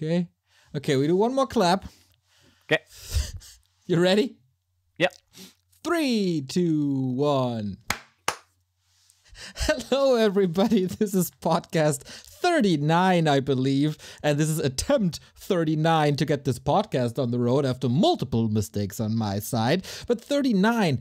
Okay. Okay, we do one more clap. Okay. You ready? Yep. 3, 2, 1. Hello, everybody. This is podcast 39, I believe. And this is attempt 39 to get this podcast on the road after multiple mistakes on my side. But 39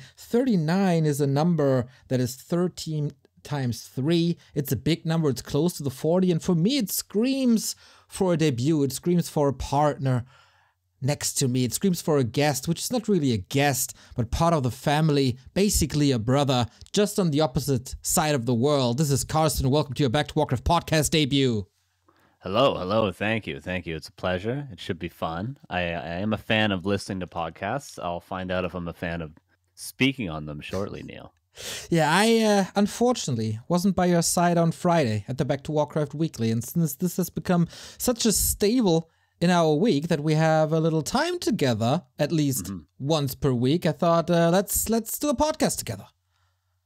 is a number that is 13 times 3. It's a big number. It's close to the 40. And for me, it screams for a debut. It screams for a partner next to me. It screams for a guest, which is not really a guest, but part of the family, basically a brother, just on the opposite side of the world. This is Carson. Welcome to your Back to Warcraft podcast debut. Hello. Thank you. It's a pleasure. It should be fun. I am a fan of listening to podcasts. I'll find out if I'm a fan of speaking on them shortly, Neil. Yeah, I unfortunately wasn't by your side on Friday at the Back to Warcraft Weekly, and since this has become such a staple in our week that we have a little time together, at least once per week, I thought let's do a podcast together.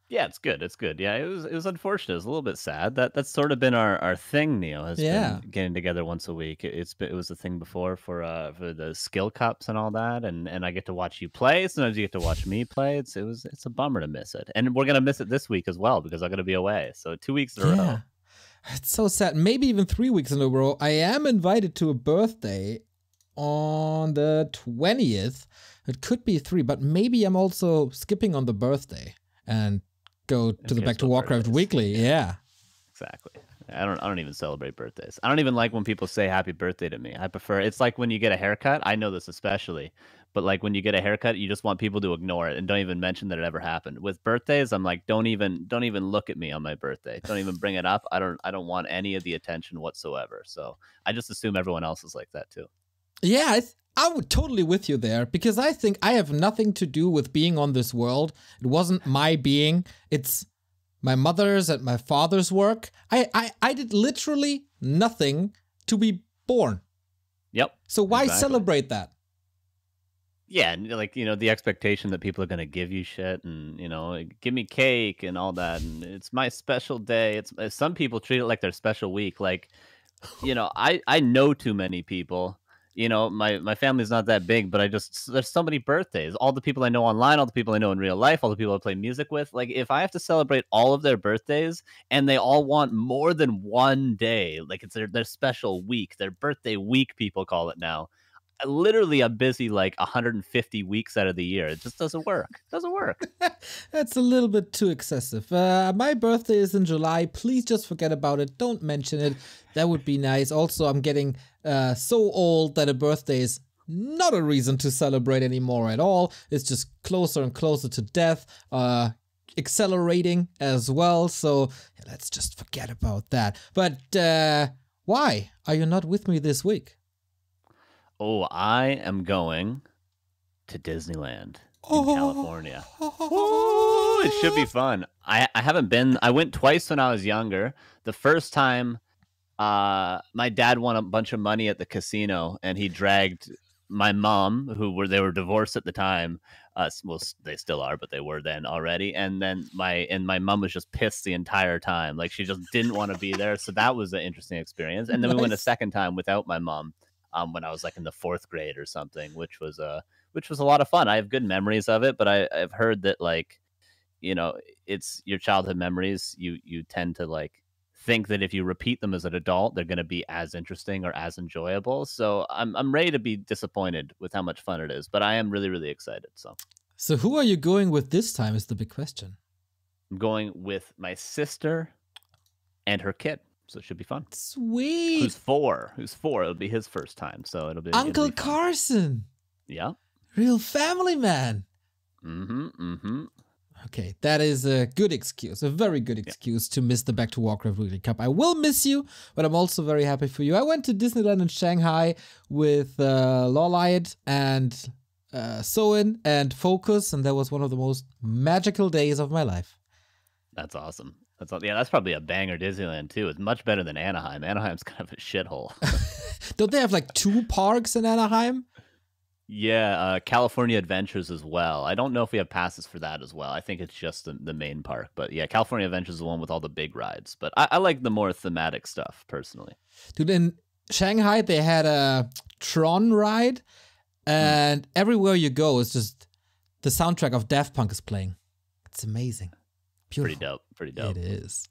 Yeah, it's good. Yeah, it was unfortunate. It was a little bit sad. That's sort of been our thing, Neil, has been getting together once a week. It was a thing before for the skill cups and all that, and I get to watch you play. Sometimes you get to watch me play. It's a bummer to miss it, and we're gonna miss it this week as well because I'm gonna be away. So 2 weeks in a row. It's so sad. Maybe even 3 weeks in a row. I am invited to a birthday on the 20th. It could be 3, but maybe I'm also skipping on the birthday and go to the Back to Warcraft Weekly. Yeah. Exactly. I don't even celebrate birthdays. I don't even like when people say happy birthday to me. I prefer, it's like when you get a haircut. I know this especially, but like when you get a haircut, you just want people to ignore it and don't even mention that it ever happened. With birthdays, I'm like, don't even look at me on my birthday. Don't even bring it up. I don't want any of the attention whatsoever. So I just assume everyone else is like that too. Yeah, I would totally with you there because I think I have nothing to do with being on this world. It wasn't my being. It's my mother's and my father's work. I did literally nothing to be born. Yep. So why celebrate that? Yeah, like, the expectation that people are going to give you shit and, give me cake and all that. And it's my special day. Some people treat it like their special week. Like, I know too many people. My family's not that big, but there's so many birthdays. All the people I know online, all the people I know in real life, all the people I play music with. Like, if I have to celebrate all of their birthdays and they all want more than one day, like it's their special week, their birthday week, people call it now. Literally, I'm busy like 150 weeks out of the year. It just doesn't work. That's a little bit too excessive. My birthday is in July. Please just forget about it. Don't mention it. That would be nice. Also, I'm getting so old that a birthday is not a reason to celebrate anymore at all. It's just closer and closer to death. Accelerating as well. So let's just forget about that. But why are you not with me this week? Oh, I am going to Disneyland in California. Oh, it should be fun. I haven't been. I went twice when I was younger. The first time, my dad won a bunch of money at the casino, and he dragged my mom, they were divorced at the time. Well, they still are, but they were then already. And then my mom was just pissed the entire time. Like, she just didn't want to be there. So that was an interesting experience. And then we went a second time without my mom. When I was like in the 4th grade or something, which was a lot of fun. I have good memories of it, but I've heard that, like, it's your childhood memories. You tend to like think that if you repeat them as an adult, they're going to be as interesting or as enjoyable. So I'm ready to be disappointed with how much fun it is, but I am really, really excited. So who are you going with this time is the big question. I'm going with my sister and her kid. So it should be fun. Sweet. Who's four? It'll be his first time. So it'll be Uncle Carson. Yeah. Real family man. Mm-hmm. Okay, that is a good excuse. A very good excuse to miss the Back to Warcraft Weekly Cup. I will miss you, but I'm also very happy for you. I went to Disneyland in Shanghai with Lawlight and Soin and Focus, and that was one of the most magical days of my life. That's awesome. That's probably a banger Disneyland too. It's much better than Anaheim. Anaheim's kind of a shithole. Don't they have like 2 parks in Anaheim? Yeah, California Adventures as well. I don't know if we have passes for that as well. I think it's just the main park. But yeah, California Adventures is the one with all the big rides. But I like the more thematic stuff personally. Dude, in Shanghai, they had a Tron ride, and everywhere you go is just the soundtrack of Daft Punk is playing. It's amazing. Beautiful. Pretty dope. Pretty dope. It is.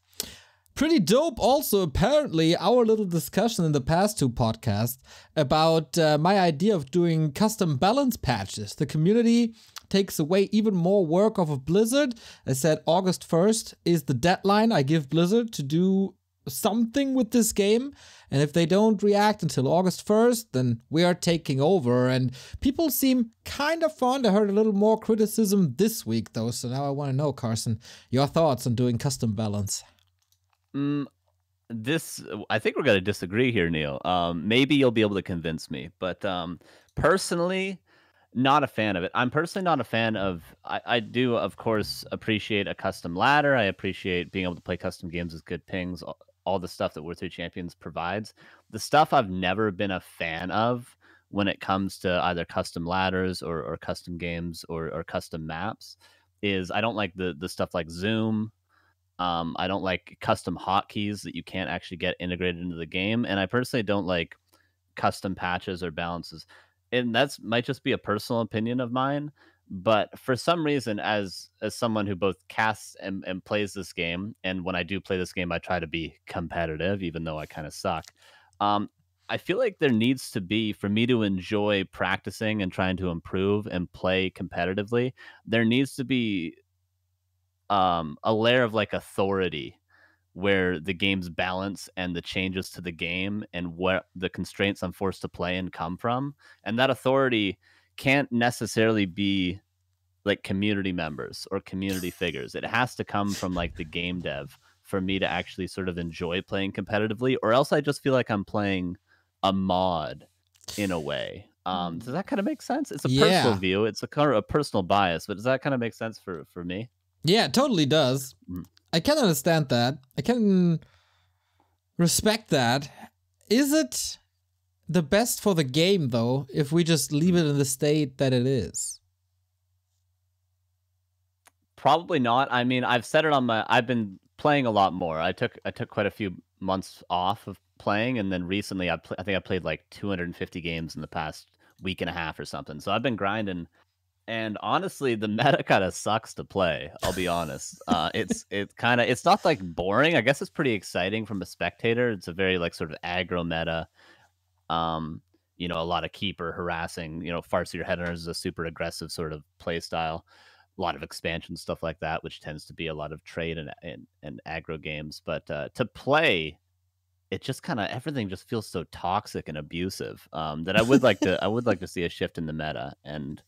Pretty dope also, apparently, our little discussion in the past 2 podcasts about my idea of doing custom balance patches. The community takes away even more work off of Blizzard. I said August 1st is the deadline I give Blizzard to do something with this game. And if they don't react until August 1st, then we are taking over. And people seem kind of fond. I heard a little more criticism this week, though. So now I want to know, Carson, your thoughts on doing custom balance. I think we're going to disagree here, Neil. Maybe you'll be able to convince me, but personally, not a fan of it. I'm personally not a fan of. I do, of course, appreciate a custom ladder. I appreciate being able to play custom games with good pings, all the stuff that Warcraft 3 Champions provides. The stuff I've never been a fan of when it comes to either custom ladders or custom games or custom maps is I don't like the stuff like Zoom. I don't like custom hotkeys that you can't actually get integrated into the game. And I personally don't like custom patches or balances. And that's might just be a personal opinion of mine. But for some reason, as someone who both casts and plays this game, and when I do play this game, I try to be competitive, even though I kind of suck. I feel like there needs to be, for me to enjoy practicing and trying to improve and play competitively, there needs to be a layer of like authority where the game's balance and the changes to the game and what the constraints I'm forced to play in come from. And that authority can't necessarily be like community members or community figures. It has to come from like the game dev for me to actually sort of enjoy playing competitively, or else I just feel like I'm playing a mod in a way. Does that kind of make sense? It's a personal view. It's a kind of a personal bias, but does that kind of make sense for me? Yeah, it totally does. I can understand that. I can respect that. Is it the best for the game, though, if we just leave it in the state that it is? Probably not. I mean, I've said it on my... I've been playing a lot more. I took quite a few months off of playing, and then recently I think I played like 250 games in the past week and a half or something. So I've been grinding. And honestly, the meta kind of sucks to play. I'll be honest. It's not like boring. I guess it's pretty exciting from a spectator. It's a very like sort of aggro meta. A lot of keeper harassing. Farseer Headhunters is a super aggressive sort of play style. A lot of expansion stuff like that, which tends to be a lot of trade and aggro games. But to play, it just kind of everything just feels so toxic and abusive that I would like to see a shift in the meta. And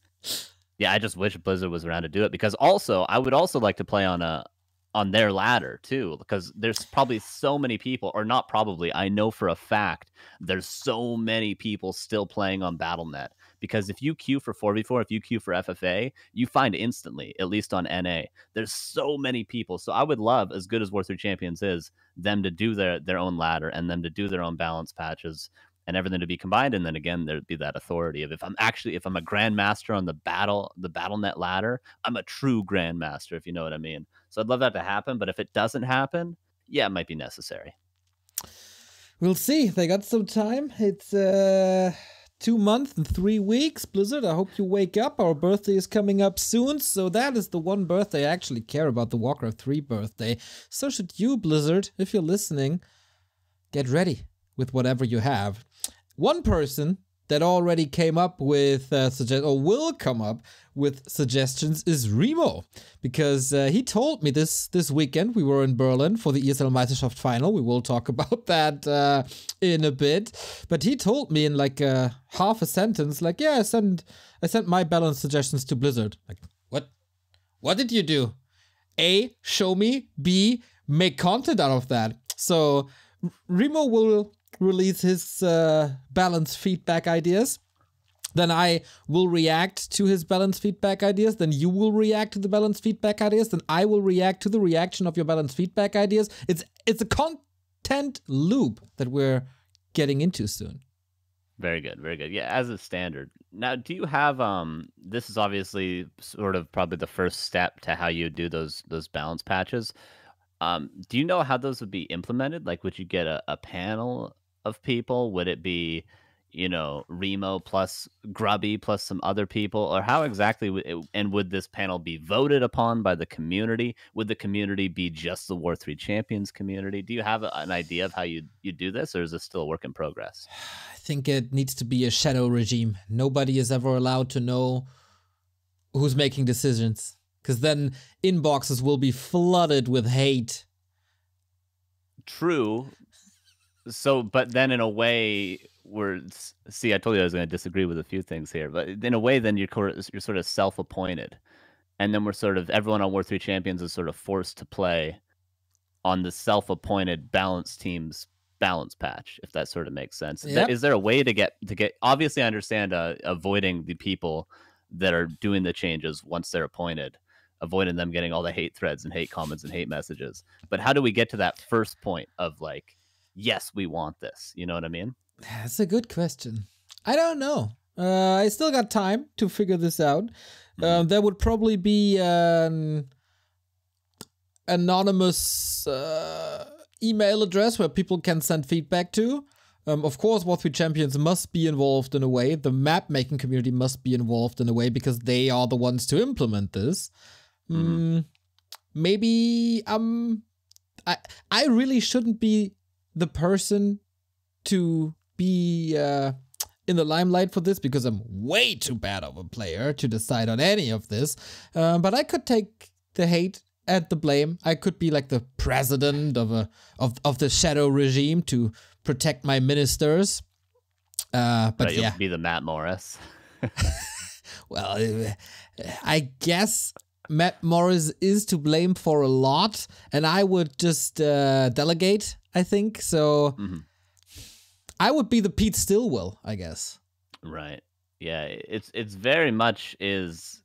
yeah, I just wish Blizzard was around to do it, because also I would also like to play on their ladder too, because there's probably so many people, or not probably, I know for a fact there's so many people still playing on Battle.net, because if you queue for 4v4, if you queue for FFA, you find instantly, at least on NA. There's so many people. So I would love, as good as Warcraft 3 Champions is, them to do their own ladder and them to do their own balance patches and everything to be combined. And then again, there'd be that authority of if I'm a grandmaster on the Battle.net ladder, I'm a true grandmaster, if you know what I mean. So I'd love that to happen. But if it doesn't happen, yeah, it might be necessary. We'll see. They got some time. It's 2 months and 3 weeks. Blizzard, I hope you wake up. Our birthday is coming up soon. So that is the one birthday I actually care about, the Warcraft 3 birthday. So should you, Blizzard, if you're listening, get ready with whatever you have. One person that already came up with will come up with suggestions is Remo, because he told me this weekend. We were in Berlin for the ESLM Meisterschaft final. We will talk about that in a bit, but he told me in like half a sentence, like, yeah, I sent my balance suggestions to Blizzard. Like, what did you do? A, show me. B, make content out of that. So Remo will release his balance feedback ideas. Then I will react to his balance feedback ideas. Then you will react to the balance feedback ideas. Then I will react to the reaction of your balance feedback ideas. It's a content loop that we're getting into soon. Very good, very good. Yeah, as a standard. Now, do you have this is obviously sort of probably the first step to how you do those balance patches. Do you know how those would be implemented? Like, would you get a panel of people? Would it be, you know, Remo plus Grubby plus some other people, or how exactly and would this panel be voted upon by the community? Would the community be just the War 3 Champions community? Do you have an idea of how you do this, or is this still a work in progress? I think it needs to be a shadow regime. Nobody is ever allowed to know who's making decisions, because then inboxes will be flooded with hate. True. So, but then in a way, see, I told you I was going to disagree with a few things here, but in a way, then you're sort of self-appointed, and then we're sort of, everyone on War 3 Champions is sort of forced to play on the self-appointed balance team's balance patch, if that sort of makes sense. Yep. Is there a way to get? Obviously, I understand avoiding the people that are doing the changes once they're appointed, avoiding them getting all the hate threads and hate comments and hate messages. But how do we get to that first point of like, yes, we want this? You know what I mean? That's a good question. I don't know. I still got time to figure this out. There would probably be an anonymous email address where people can send feedback to. Of course, War 3 Champions must be involved in a way. The map making community must be involved in a way because they are the ones to implement this. Maybe I really shouldn't be the person to be in the limelight for this because I'm way too bad of a player to decide on any of this. But I could take the hate and the blame. I could be like the president of the shadow regime to protect my ministers. But right, yeah, you'll be the Matt Morris. Well, I guess Matt Morris is to blame for a lot, and I would just delegate, I think. So I would be the Pete Stillwell, I guess. Right. Yeah, it's very much it's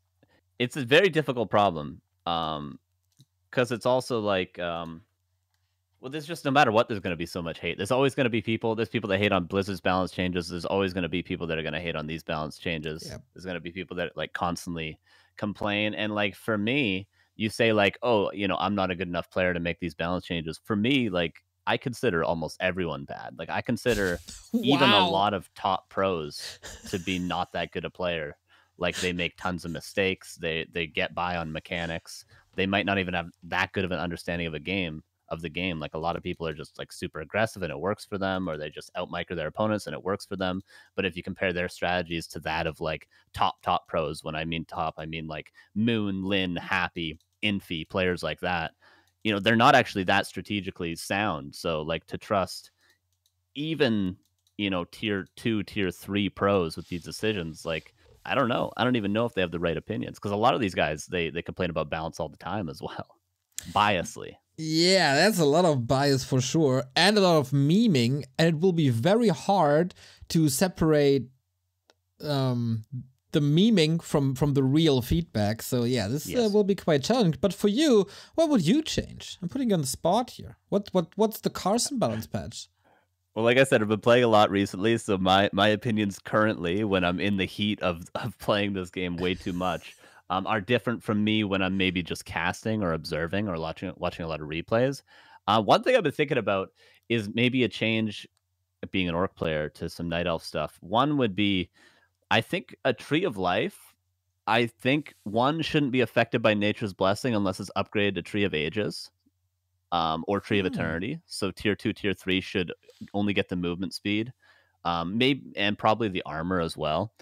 a very difficult problem. Because it's also like, well, there's just, no matter what, there's going to be so much hate. There's always going to be people. There's people that hate on Blizzard's balance changes. There's always going to be people that are going to hate on these balance changes. Yep. There's going to be people that like constantly complain. And like, for me, you say like, oh, you know, I'm not a good enough player to make these balance changes. For me, like, I consider almost everyone bad. Like, I consider even a lot of top pros to be not that good a player. Like, they make tons of mistakes. They get by on mechanics. They might not even have that good of an understanding of the game. Like, a lot of people are just like super aggressive and it works for them, or they just outmicro their opponents and it works for them. But if you compare their strategies to that of like top pros, when I mean top, I mean like Moon, Lin, Happy, Infi, players like that, you know, they're not actually that strategically sound. So like, to trust even, you know, tier 2, tier 3 pros with these decisions, like, I don't know. I don't even know if they have the right opinions, because a lot of these guys, they complain about balance all the time as well, biasly. Yeah, that's a lot of bias for sure, and a lot of memeing, and it will be very hard to separate the memeing from the real feedback. So yeah, this will be quite challenging. But for you, what would you change? I'm putting you on the spot here. What's the Carson balance patch? Well, like I said, I've been playing a lot recently, so my opinions currently, when I'm in the heat of playing this game way too much, are different from me when I'm maybe just casting or observing or watching a lot of replays. One thing I've been thinking about is maybe a change, being an orc player, to some Night Elf stuff. One would be, I think, a Tree of Life. I think one shouldn't be affected by Nature's Blessing unless it's upgraded to Tree of Ages. Or Tree of Eternity. So tier 2, tier 3 should only get the movement speed, maybe, and probably the armor as well,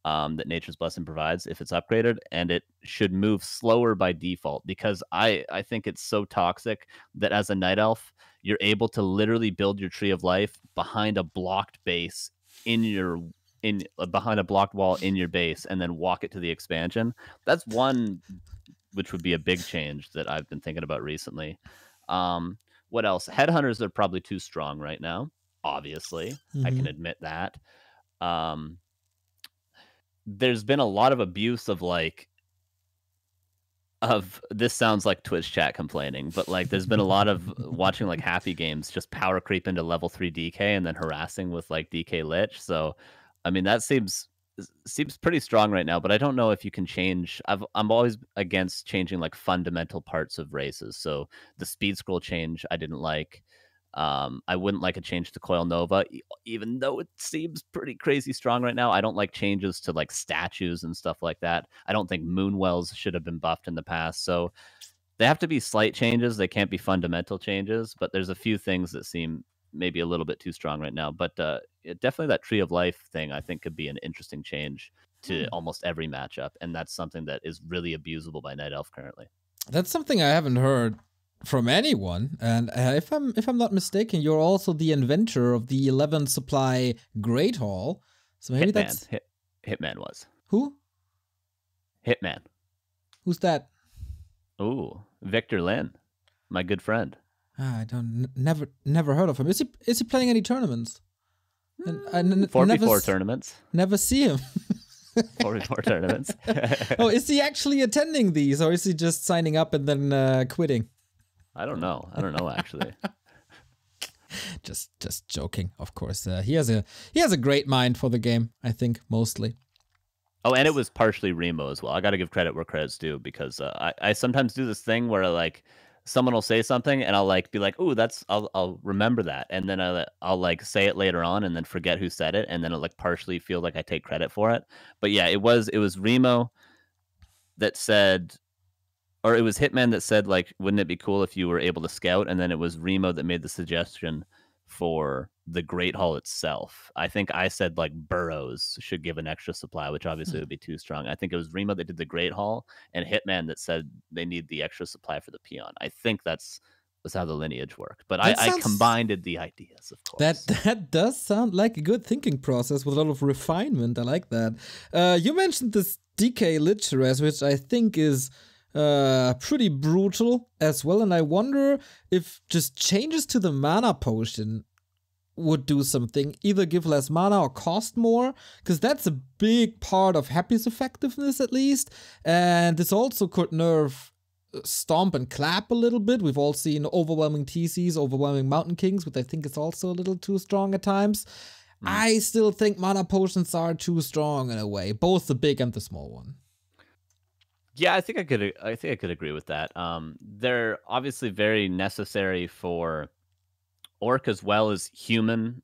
that Nature's Blessing provides if it's upgraded, and it should move slower by default, because I think it's so toxic that as a Night Elf, you're able to literally build your Tree of Life behind a blocked base behind a blocked wall in your base, and then walk it to the expansion. That's one which would be a big change that I've been thinking about recently. What else? Headhunters are probably too strong right now. Obviously, I can admit that. There's been a lot of abuse of this sounds like Twitch chat complaining, but like, there's been a lot of watching like Happy Games just power creep into level 3 DK and then harassing with like DK Lich. So, I mean, that seems pretty strong right now, but I don't know if you can change. I'm always against changing like fundamental parts of races. So the speed scroll change I didn't like. I wouldn't like a change to Coil Nova, even though it seems pretty crazy strong right now. I don't like changes to like statues and stuff like that. I don't think Moonwells should have been buffed in the past. So they have to be slight changes. They can't be fundamental changes, but there's a few things that seem maybe a little bit too strong right now. But definitely that Tree of Life thing, I think, could be an interesting change to almost every matchup. And that's something that is really abusable by Night Elf currently. That's something I haven't heard from anyone. And if I'm not mistaken, you're also the inventor of the 11 supply Great Hall. So maybe that's Hitman was. Who? Hitman. Who's that? Ooh, Victor Lin, my good friend. I don't never heard of him. Is he playing any tournaments? 4v4 tournaments. Never see him. 4v4 tournaments. Oh, is he actually attending these, or is he just signing up and then quitting? I don't know actually. just joking, of course. He has a great mind for the game, I think, mostly. Oh, and it was partially Remo as well. I got to give credit where credit's due, because I sometimes do this thing where like someone will say something and I'll like be like, "Oh, I'll remember that," and then I'll like say it later on and then forget who said it, and then it'll like partially feel like I take credit for it. But yeah, it was Remo that said, or it was Hitman that said, like, wouldn't it be cool if you were able to scout? And then it was Remo that made the suggestion for the Great Hall itself. I think I said like Burrows should give an extra supply, which obviously would be too strong. I think it was Remo that did the Great Hall, and Hitman that said they need the extra supply for the Peon. I think was how the lineage worked. But I combined the ideas, of course. That does sound like a good thinking process with a lot of refinement. I like that. You mentioned this DK Lichores, which I think is pretty brutal as well, and I wonder if just changes to the mana potion would do something, either give less mana or cost more, because that's a big part of Happy's effectiveness at least. And this also could nerf Stomp and Clap a little bit. We've all seen overwhelming TCs, overwhelming Mountain Kings, which I think is also a little too strong at times. I still think mana potions are too strong in a way, both the big and the small one. Yeah, I think I could agree with that. They're obviously very necessary for Orc as well as human,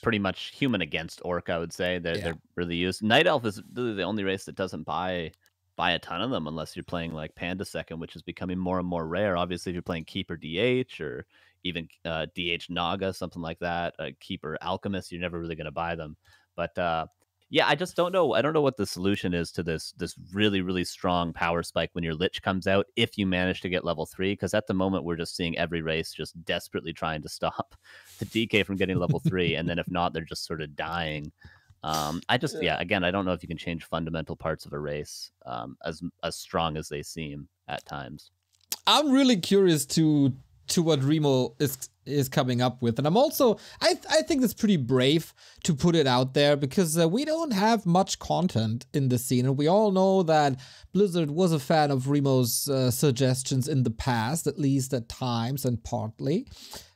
pretty much human against Orc, I would say. They're really used. Night Elf is really the only race that doesn't buy a ton of them unless you're playing like Panda Second, which is becoming more and more rare. Obviously, if you're playing Keeper DH or even DH Naga, something like that, Keeper Alchemist, you're never really going to buy them. But yeah, I just don't know. I don't know what the solution is to this really, really strong power spike when your Lich comes out, if you manage to get level 3, because at the moment we're just seeing every race just desperately trying to stop the DK from getting level 3, and then if not, they're just sort of dying. Again, I don't know if you can change fundamental parts of a race as strong as they seem at times. I'm really curious to what Remo is coming up with, and I'm also I think it's pretty brave to put it out there, because we don't have much content in the scene, and we all know that Blizzard was a fan of Remo's suggestions in the past, at least at times and partly.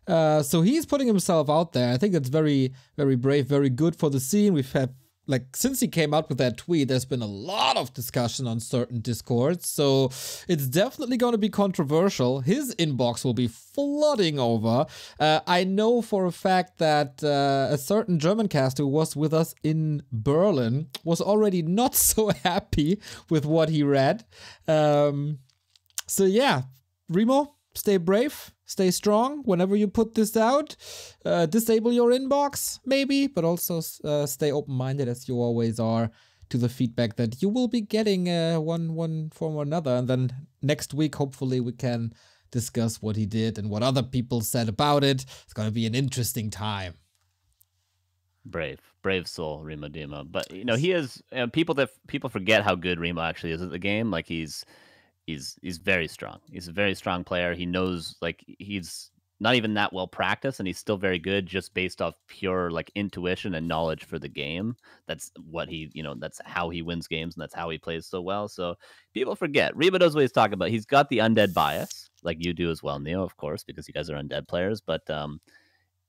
So he's putting himself out there. I think that's very, very brave, very good for the scene. We've had, like, since he came out with that tweet, there's been a lot of discussion on certain Discords, so it's definitely going to be controversial. His inbox will be flooding over. I know for a fact that a certain German caster who was with us in Berlin was already not so happy with what he read. So yeah, Remo, stay brave. Stay strong whenever you put this out. Disable your inbox, maybe, but also stay open-minded, as you always are, to the feedback that you will be getting one form or another. And then next week, hopefully, we can discuss what he did and what other people said about it. It's going to be an interesting time. Brave soul, Remo Demo. But, you know, he is... people forget how good Remo actually is at the game. Like, he's very strong. He's a very strong player. He knows, like, he's not even that well practiced, and he's still very good just based off pure, like, intuition and knowledge for the game. That's what that's how he wins games, and that's how he plays so well. So people forget. Reba knows what he's talking about. He's got the undead bias, like you do as well, Neo, of course, because you guys are undead players. But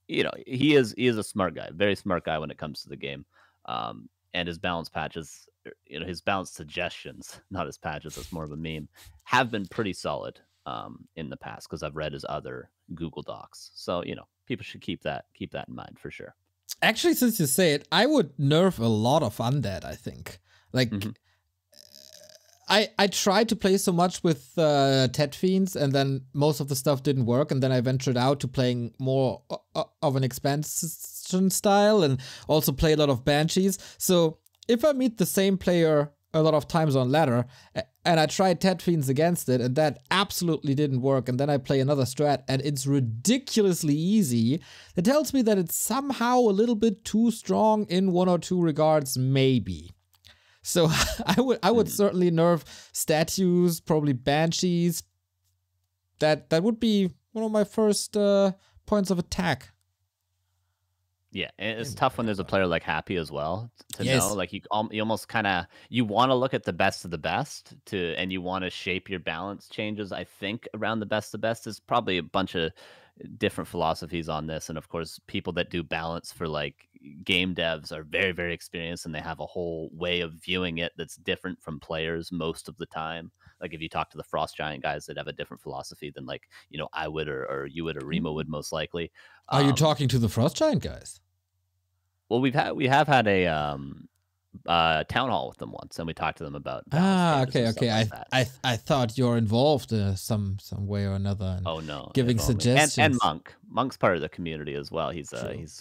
he is a smart guy, very smart guy when it comes to the game. And his balance patches, his balance suggestions, not his patches, that's more of a meme, have been pretty solid in the past, because I've read his other Google Docs. So, people should keep that in mind for sure. Actually, since you say it, I would nerf a lot of undead, I think. Like, I tried to play so much with Tet Fiends, and then most of the stuff didn't work, and then I ventured out to playing more of an expansion style, and also play a lot of Banshees. So if I meet the same player a lot of times on ladder, and I tried Tet Fiends against it, and that absolutely didn't work, and then I play another strat, and it's ridiculously easy, that tells me that it's somehow a little bit too strong in one or two regards, maybe. So I would certainly nerf statues, probably Banshees. That would be one of my first points of attack. Yeah, it's tough when there's a player like Happy as well to know. Like you almost kind of want to look at the best of the best and you want to shape your balance changes. I think around the best of the best. There's probably a bunch of different philosophies on this, and of course, people that do balance for like game devs are very, very experienced, and they have a whole way of viewing it that's different from players most of the time. Like if you talk to the Frost Giant guys that have a different philosophy than like I would or you would or Remo would most likely. Are you talking to the Frost Giant guys? Well, we have had a town hall with them once, and we talked to them about okay. Like I thought you're involved some way or another. Oh no, giving suggestions. And Monk's part of the community as well. He's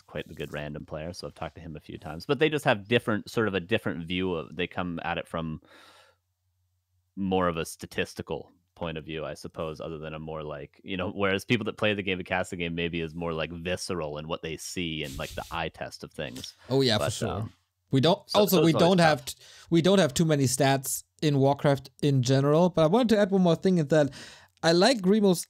quite a good random player, so I've talked to him a few times. But they just have a different view of. They come at it from more of a statistical point of view, I suppose, other than a more like, whereas people that play the game and cast the game maybe is more like visceral in what they see and like the eye test of things. Oh yeah, for sure. We don't have too many stats in Warcraft in general, but I wanted to add one more thing, is that I like Remo's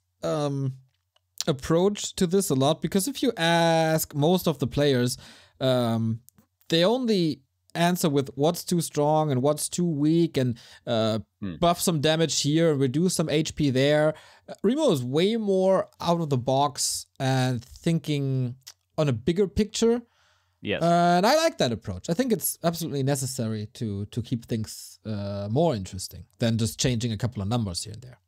approach to this a lot, because if you ask most of the players, they only answer with what's too strong and what's too weak, and buff some damage here and reduce some HP there. Remo is way more out of the box and thinking on a bigger picture. Yes. And I like that approach. I think it's absolutely necessary to keep things more interesting than just changing a couple of numbers here and there.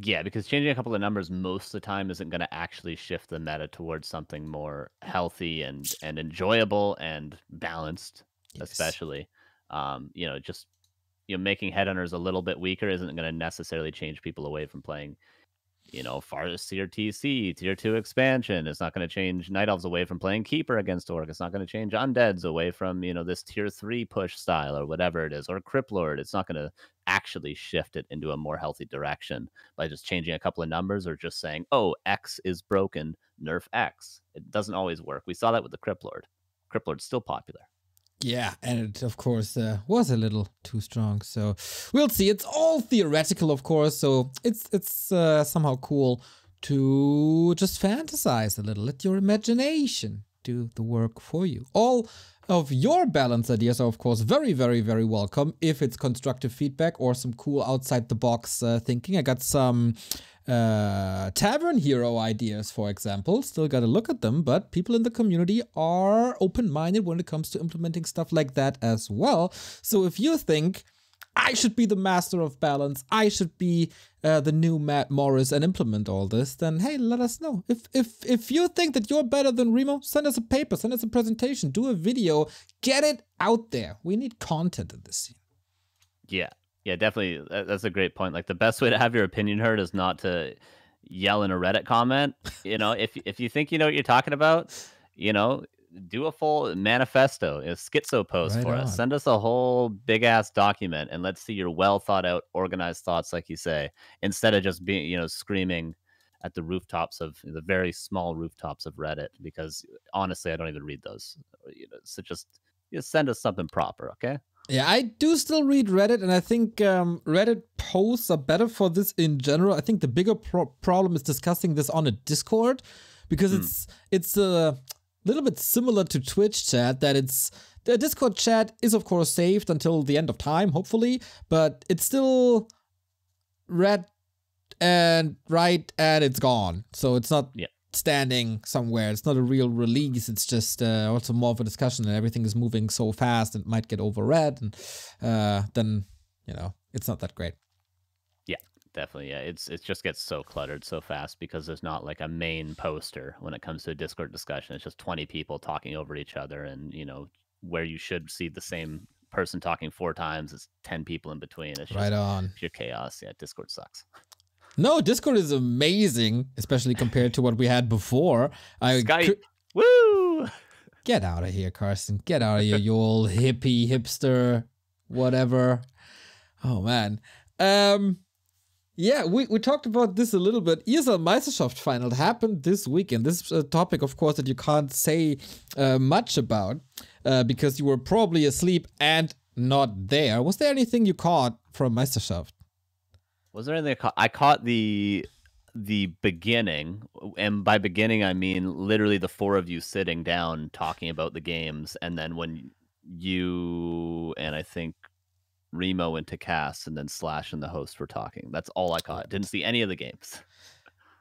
Yeah, because changing a couple of numbers most of the time isn't going to actually shift the meta towards something more healthy and enjoyable and balanced. Yes. Especially, making headhunters a little bit weaker isn't going to necessarily change people away from playing, Farthest Tier TC, Tier 2 expansion. It's not going to change Night Elves away from playing Keeper against Orc. It's not going to change Undeads away from, this Tier 3 push style or whatever it is, or Cryptlord. It's not going to actually shift it into a more healthy direction by just changing a couple of numbers or just saying, oh, X is broken, nerf X. It doesn't always work. We saw that with the Cryptlord. Cryptlord's still popular. Yeah, and it, of course, was a little too strong. So we'll see. It's all theoretical, of course. So it's somehow cool to just fantasize a little. Let your imagination do the work for you. All of your balance ideas are, of course, very, very, very welcome. If it's constructive feedback or some cool outside the box thinking. I got some tavern hero ideas, for example. Still got to look at them, but people in the community are open-minded when it comes to implementing stuff like that as well. So if you think I should be the master of balance, I should be the new Matt Morris and implement all this, then hey, let us know. If you think that you're better than Remo, send us a paper, send us a presentation, do a video, get it out there. We need content in this scene. Yeah, definitely. That's a great point. Like the best way to have your opinion heard is not to yell in a Reddit comment. If you think you know what you're talking about, do a full manifesto, a schizo post for us. Send us a whole big ass document and let's see your well thought out, organized thoughts, like you say, instead of just being, screaming at the rooftops of the very small rooftops of Reddit, because honestly, I don't even read those. So just send us something proper. Okay. Yeah, I do still read Reddit, and I think Reddit posts are better for this in general. I think the bigger problem is discussing this on a Discord, because it's a little bit similar to Twitch chat, that the Discord chat is of course saved until the end of time, hopefully, but it's still read and write and it's gone. So it's not standing somewhere. It's not a real release. It's just also more of a discussion, and everything is moving so fast and might get overread, and then it's not that great. Yeah, Definitely, yeah. It just gets so cluttered so fast because there's not like a main poster when it comes to a Discord discussion. It's just 20 people talking over each other, and where you should see the same person talking 4 times, it's 10 people in between. It's just Right on. pure chaos. Yeah, Discord sucks. No, Discord is amazing, especially compared to what we had before. Skype. Woo! Get out of here, Carson. Get out of here, you old hippie, hipster, whatever. Oh, man. Yeah, we talked about this a little bit. ESL Meisterschaft Final happened this weekend. This is a topic, of course, that you can't say much about because you were probably asleep and not there. Was there anything you caught from Meisterschaft? Was there anything I caught the beginning, and by beginning I mean literally the 4 of you sitting down talking about the games, and then when you and I think Remo went to cast, and then Slash and the host were talking. That's all I caught. Didn't see any of the games.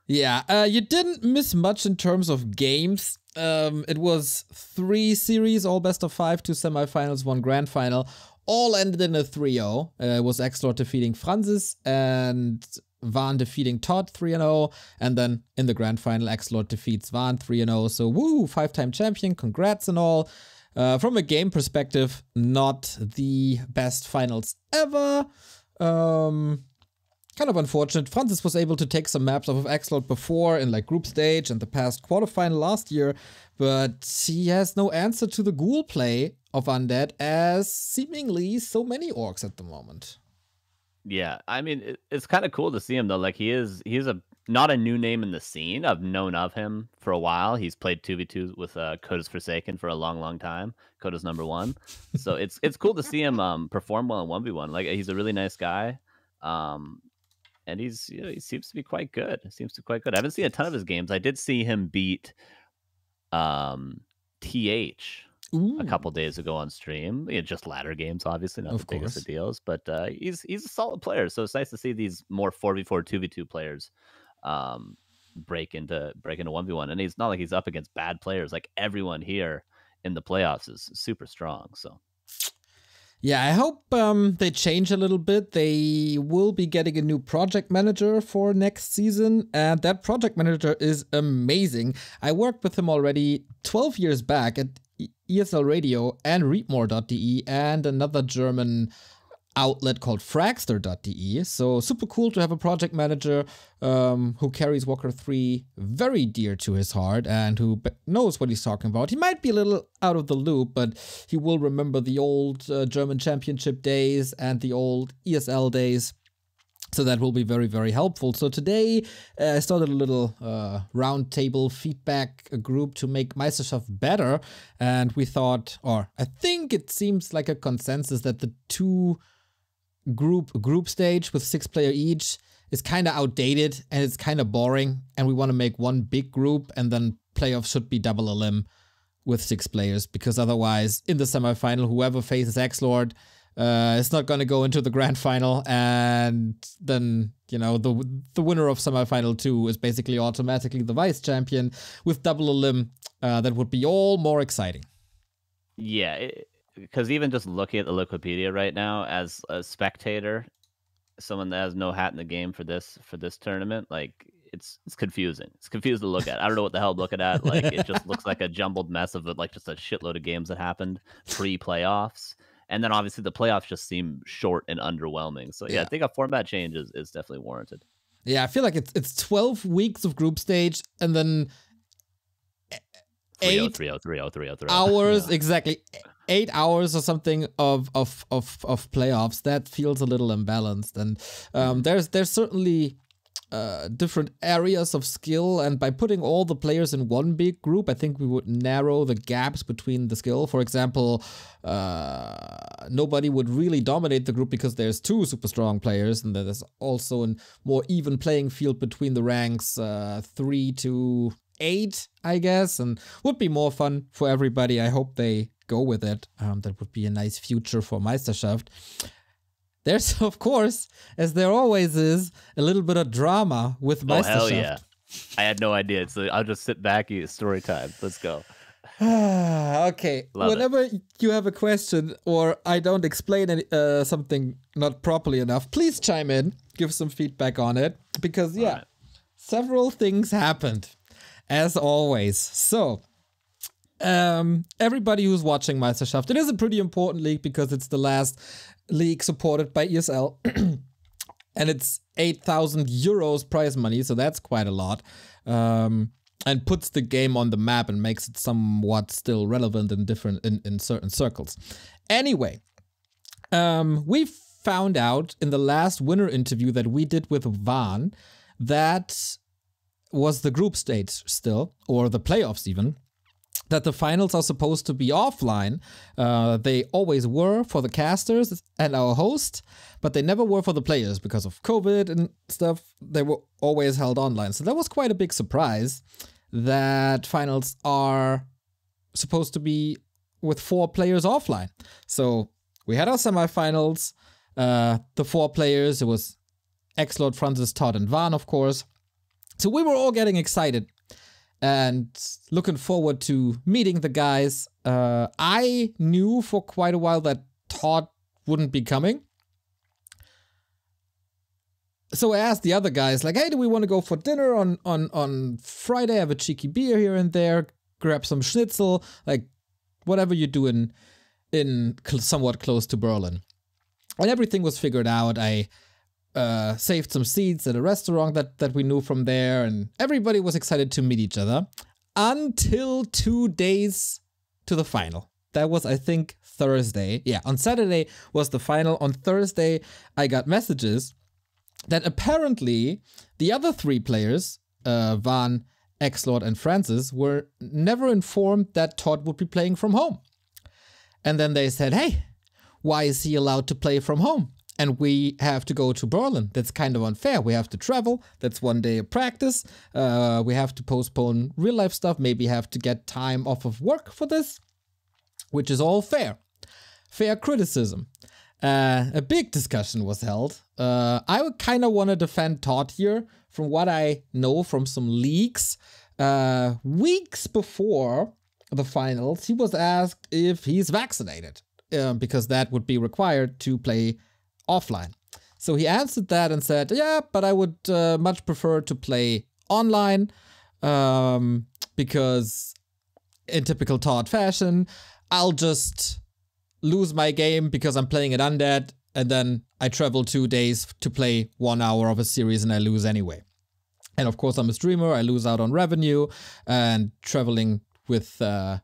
Yeah, you didn't miss much in terms of games. It was 3 series, all best of 5, 2 semifinals, 1 grand final. All ended in a 3-0. It was Xlord defeating Francis and Van defeating Todd 3-0. And then in the grand final, Xlord defeats Van 3-0. So woo, 5-time champion, congrats and all. From a game perspective, not the best finals ever. Kind of unfortunate. Francis was able to take some maps off of Xlord before in like group stage and the past quarterfinal last year, but he has no answer to the ghoul play of Undead as seemingly so many orcs at the moment. Yeah, I mean, it's kind of cool to see him though. Like he's not a new name in the scene. I've known of him for a while. He's played 2v2 with Coda's Forsaken for a long time. Coda's #1. So it's cool to see him perform well in 1v1. Like he's a really nice guy. And he seems to be quite good. I haven't seen a ton of his games. I did see him beat TH a couple days ago on stream. Just ladder games, obviously, not the biggest of deals, but he's a solid player. So it's nice to see these more 4v4, 2v2 players break into 1v1. And he's not like he's up against bad players. Like everyone here in the playoffs is super strong. So yeah, I hope they change a little bit. They will be getting a new project manager for next season, and that project manager is amazing. I worked with him already 12 years back at ESL Radio and Readmore.de and another German outlet called Fragster.de. So super cool to have a project manager who carries Warcraft 3 very dear to his heart and who knows what he's talking about. He might be a little out of the loop, but he will remember the old German championship days and the old ESL days. So that will be very, very helpful. So today I started a little roundtable feedback group to make Meisterschaft better. And we thought, or I think it seems like a consensus that the 2 group stage with 6 player each is kind of outdated and it's kind of boring, and we want to make one big group, and then playoffs should be double elim with 6 players, because otherwise in the semifinal whoever faces Xlord is not going to go into the grand final, and then the winner of semifinal 2 is basically automatically the vice champion. With double elim, that would be all more exciting. Yeah, because even just looking at the Wikipedia right now as a spectator, someone that has no hat in the game for this tournament, like it's confusing. It's confusing to look at. I don't know what the hell I'm looking at. Like it just looks like a jumbled mess of it, like just a shitload of games that happened pre-playoffs. And then obviously the playoffs just seem short and underwhelming. So yeah, I think a format change is definitely warranted. Yeah, I feel like it's 12 weeks of group stage and then 8 hours, exactly 8 hours or something of playoffs. That feels a little imbalanced, and there's certainly different areas of skill, and by putting all the players in one big group, I think we would narrow the gaps between the skill. For example, nobody would really dominate the group because there's 2 super strong players, and there's also a more even playing field between the ranks 3 to 8, I guess, and would be more fun for everybody. I hope they go with it. That would be a nice future for Meisterschaft. There's, of course, as there always is, a little bit of drama with Meisterschaft. Oh, hell yeah. I had no idea. So I'll just sit back, story time. Let's go. Okay. Love it. Whenever you have a question or I don't explain something not properly enough, please chime in, give some feedback on it. Because, yeah, right. several things happened, as always. So, everybody who's watching Meisterschaft, it is a pretty important league because it's the last league supported by ESL. And it's 8,000 euros prize money, so that's quite a lot. And puts the game on the map and makes it somewhat still relevant in certain circles. Anyway, we found out in the last winner interview that we did with Van, that was the group stage still, or the playoffs even, that the finals are supposed to be offline. They always were for the casters and our host, but they never were for the players because of COVID and stuff. They were always held online. So that was quite a big surprise that finals are supposed to be with 4 players offline. So we had our semifinals, the 4 players. It was Xlord, Francis, Todd, and Van, of course. So we were all getting excited and looking forward to meeting the guys. I knew for quite a while that Todd wouldn't be coming. So I asked the other guys, like, hey, do we want to go for dinner on Friday? Have a cheeky beer here and there, grab some schnitzel, like whatever you do in somewhat close to Berlin. And everything was figured out. I saved some seats at a restaurant that we knew from there, and everybody was excited to meet each other until 2 days to the final. That was, I think, Thursday. Yeah, on Saturday was the final. On Thursday, I got messages that apparently the other 3 players, Van, Xlord, and Francis, were never informed that Todd would be playing from home. And then they said, hey, why is he allowed to play from home? And we have to go to Berlin. That's kind of unfair. We have to travel. That's 1 day of practice. We have to postpone real life stuff. Maybe have to get time off of work for this, which is all fair. Fair criticism. A big discussion was held. I would kind of want to defend Todd here from what I know from some leaks. Weeks before the finals, he was asked if he's vaccinated, because that would be required to play offline. So he answered that and said, yeah, but I would much prefer to play online, because in typical Todd fashion, I'll just lose my game because I'm playing it undead, and then I travel 2 days to play 1 hour of a series and I lose anyway. And of course I'm a streamer, I lose out on revenue, and traveling with the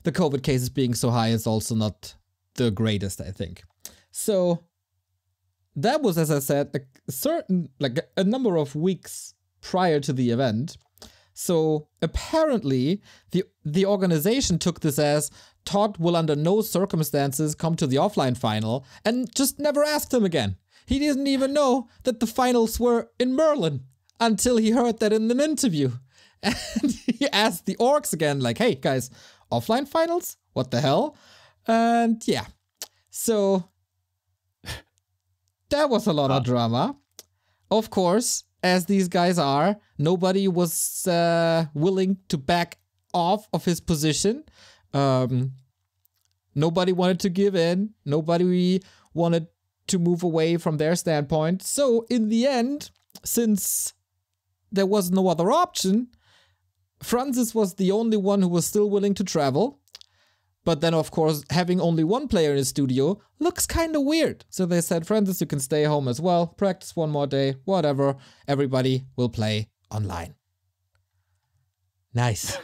COVID cases being so high is also not the greatest, I think. So that was, as I said, a number of weeks prior to the event. So apparently the organization took this as Todd will under no circumstances come to the offline final, and just never asked him again. He didn't even know that the finals were in Berlin until he heard that in an interview. And he asked the orgs again, like, hey guys, offline finals? What the hell? And yeah, so that was a lot of drama. Of course, as these guys are, nobody was willing to back off of his position. Nobody wanted to give in. Nobody wanted to move away from their standpoint. So in the end, since there was no other option, Francis was the only one who was still willing to travel. But then, of course, having only 1 player in the studio looks kind of weird. So they said, Francis, you can stay home as well. Practice 1 more day, whatever. Everybody will play online. Nice.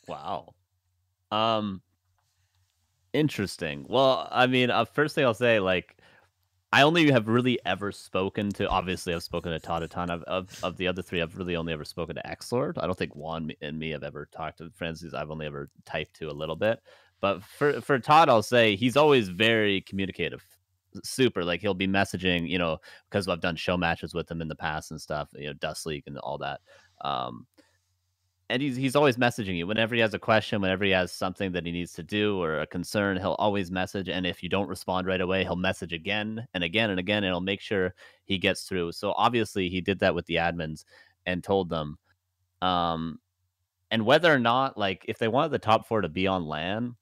Wow. Interesting. Well, I mean, first thing I'll say, like, I only have really ever spoken to, obviously I've spoken to Todd a ton. Of the other 3, I've really only ever spoken to Xlord. I don't think Juan and me have ever talked to Francis. I've only ever typed to a little bit. But for Todd, I'll say he's always very communicative. Super. Like, he'll be messaging, you know, because I've done show matches with him in the past and stuff, you know, Dust League and all that. And he's always messaging you whenever he has a question, whenever he has something that he needs to do or a concern, he'll always message. And if you don't respond right away, he'll message again and again and again, and he'll make sure he gets through. So obviously he did that with the admins and told them. And whether or not, like, if they wanted the top 4 to be on LAN,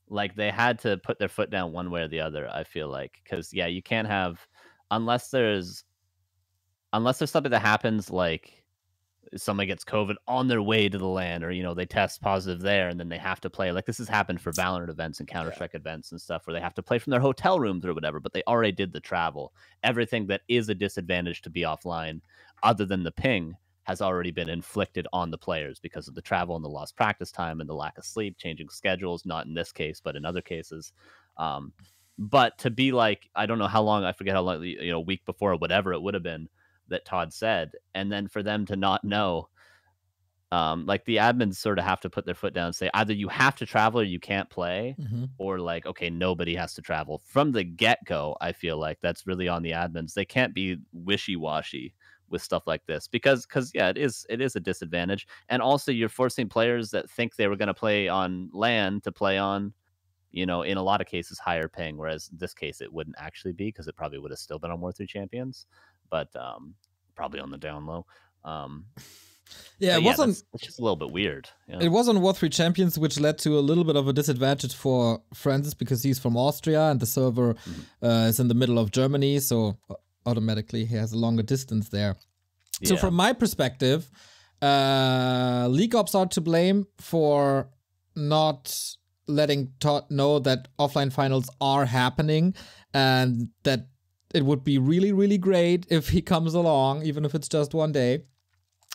like, they had to put their foot down one way or the other, I feel like. Because, yeah, you can't have, unless there's something that happens, like somebody gets COVID on their way to the LAN, or, you know, they test positive there and then they have to play. Like, this has happened for Valorant events and Counter-Strike events and stuff where they have to play from their hotel rooms or whatever, but they already did the travel. Everything that is a disadvantage to be offline, other than the ping, has already been inflicted on the players because of the travel and the lost practice time and the lack of sleep, changing schedules, not in this case, but in other cases. But to be like, I don't know how long, I forget how long, you know, a week before or whatever it would have been, that Todd said, and then for them to not know, like, the admins sort of have to put their foot down and say either you have to travel or you can't play, or like, okay, nobody has to travel from the get-go. I feel like that's really on the admins. They can't be wishy-washy with stuff like this because yeah, it is a disadvantage, and also you're forcing players that think they were going to play on LAN to play on, you know, in a lot of cases higher paying, whereas in this case it wouldn't actually be, because it probably would have still been on War3 Champions, but probably on the down low. Yeah, it wasn't. It's just a little bit weird. Yeah. It was on War3 Champions, which led to a little bit of a disadvantage for Francis because he's from Austria and the server is in the middle of Germany, so automatically he has a longer distance there. Yeah. So from my perspective, League Ops are to blame for not letting Todd know that offline finals are happening and that it would be really, really great if he comes along, even if it's just one day.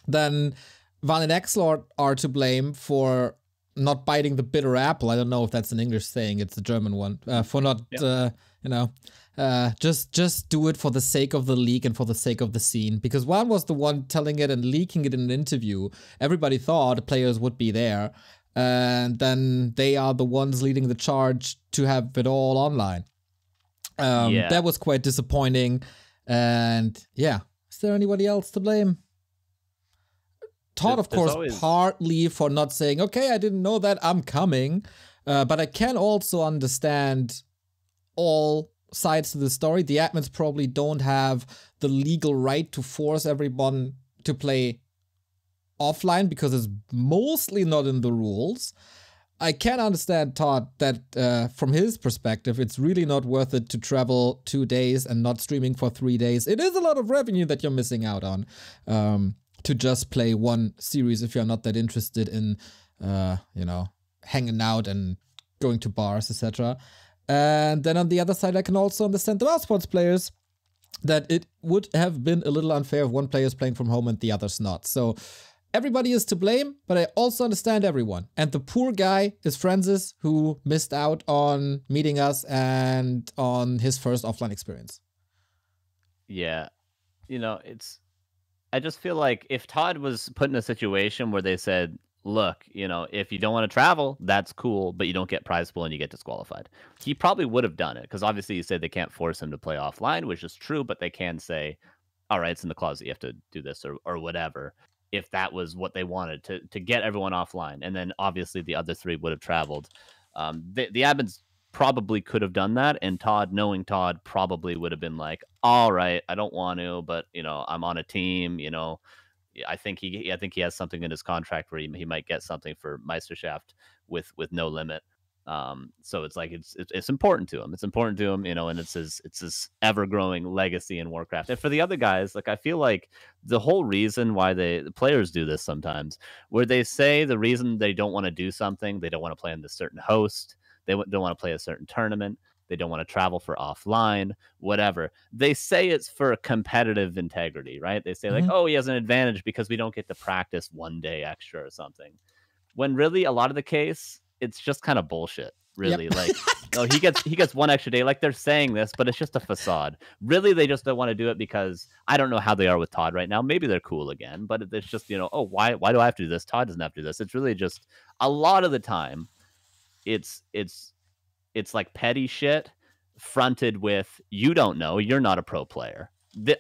Then Van and Xlord are to blame for not biting the bitter apple. I don't know if that's an English saying. It's a German one. For not, just do it for the sake of the league and for the sake of the scene. Because Van was the one telling it and leaking it in an interview. Everybody thought players would be there. And then they are the ones leading the charge to have it all online. That was quite disappointing. And yeah, is there anybody else to blame? Todd, of course, partly for not saying, okay, I didn't know that, I'm coming. But I can also understand all sides to the story. The admins probably don't have the legal right to force everyone to play offline because it's mostly not in the rules. I can understand, Todd, that from his perspective, it's really not worth it to travel 2 days and not streaming for 3 days. It is a lot of revenue that you're missing out on to just play one series if you're not that interested in, hanging out and going to bars, etc. And then on the other side, I can also understand the sports players that it would have been a little unfair if one player is playing from home and the other's not. So everybody is to blame, but I also understand everyone. And the poor guy is Francis, who missed out on meeting us and on his first offline experience. Yeah. I just feel like if Todd was put in a situation where they said, look, if you don't want to travel, that's cool, but you don't get prize pool and you get disqualified, he probably would have done it. Because obviously you said they can't force him to play offline, which is true, but they can say, all right, it's in the clause that you have to do this or whatever. If that was what they wanted to get everyone offline. And then obviously the other three would have traveled. The admins probably could have done that. And Todd, knowing Todd, probably would have been like, all right, I don't want to, but I'm on a team, I think he has something in his contract where he might get something for Meisterschaft with no limit. So it's like it's important to him. It's important to him, and it's his ever-growing legacy in Warcraft. And for the other guys, like, I feel like the whole reason why the players do this sometimes, where they say the reason they don't want to do something, they don't want to play in this certain host, they don't want to play a certain tournament, they don't want to travel for offline, whatever. They say it's for competitive integrity, right? They say like, oh, he has an advantage because we don't get to practice 1 day extra or something. When really a lot of the case, it's just kind of bullshit, really. Yep. Like, no, he gets 1 extra day. Like, they're saying this, but it's just a facade. Really, they just don't want to do it because I don't know how they are with Todd right now. Maybe they're cool again, but it's just, oh, why do I have to do this? Todd doesn't have to do this. It's really just a lot of the time, it's like petty shit fronted with, you don't know, you're not a pro player.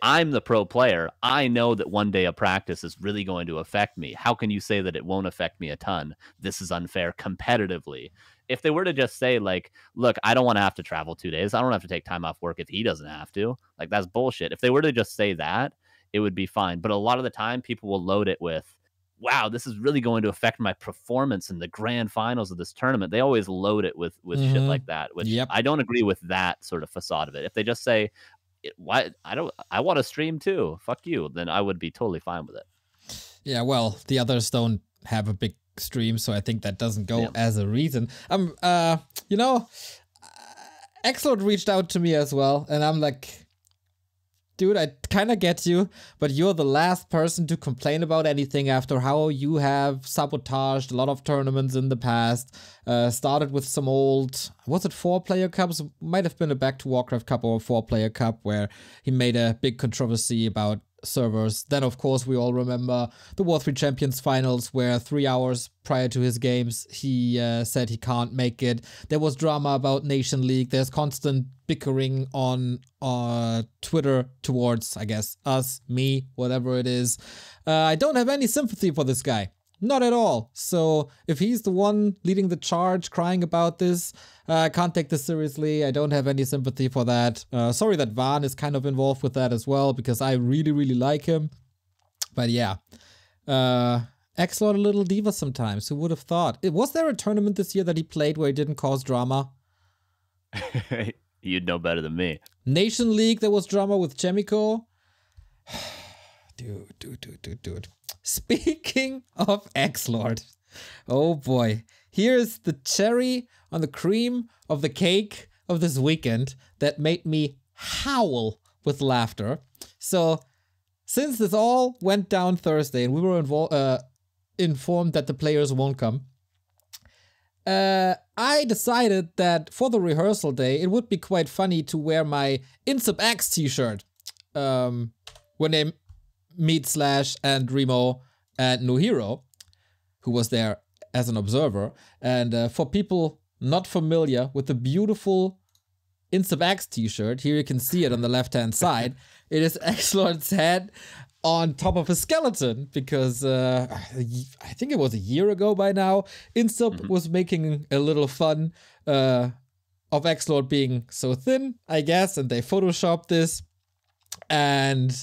I'm the pro player. I know that 1 day of practice is really going to affect me. How can you say that it won't affect me a ton? This is unfair competitively. If they were to just say, like, look, I don't want to have to travel 2 days. I don't have to take time off work if he doesn't have to. Like, that's bullshit. If they were to just say that, it would be fine. But a lot of the time, people will load it with, wow, this is really going to affect my performance in the grand finals of this tournament. They always load it with shit like that, which I don't agree with that sort of facade of it. If they just say, why I want to stream too, fuck you, then I would be totally fine with it. Yeah, well, the others don't have a big stream, so I think that doesn't go as a reason. You know, Xlord reached out to me as well, and I'm like, dude, I kind of get you, but you're the last person to complain about anything after how you have sabotaged a lot of tournaments in the past. Started with some old, was it 4-player cups? Might have been a Back2Warcraft cup or a 4-player cup where he made a big controversy about servers. Then, of course, we all remember the Warcraft Champions Finals, where 3 hours prior to his games, he said he can't make it. There was drama about Nation League. There's constant bickering on Twitter towards, I guess, us, me, whatever it is. I don't have any sympathy for this guy. Not at all. So if he's the one leading the charge, crying about this, I can't take this seriously. I don't have any sympathy for that. Sorry that Van is kind of involved with that as well, because I really, really like him. But yeah, Xlord a little diva sometimes. Who would have thought? Was there a tournament this year that he played where he didn't cause drama? You'd know better than me. Nation League, there was drama with Chemico. Dude. Speaking of Xlord, oh boy, here's the cherry on the cream of the cake of this weekend that made me howl with laughter. So, since this all went down Thursday and we were informed that the players won't come, I decided that for the rehearsal day, it would be quite funny to wear my InsubX t-shirt when they meet Slash and Remo and No Hero, who was there as an observer. And for people not familiar with the beautiful InsubX t-shirt, here you can see it on the left-hand side. It is Xlord's head on top of a skeleton, because I think it was a year ago by now, Insub was making a little fun of Xlord being so thin, I guess, and they photoshopped this. And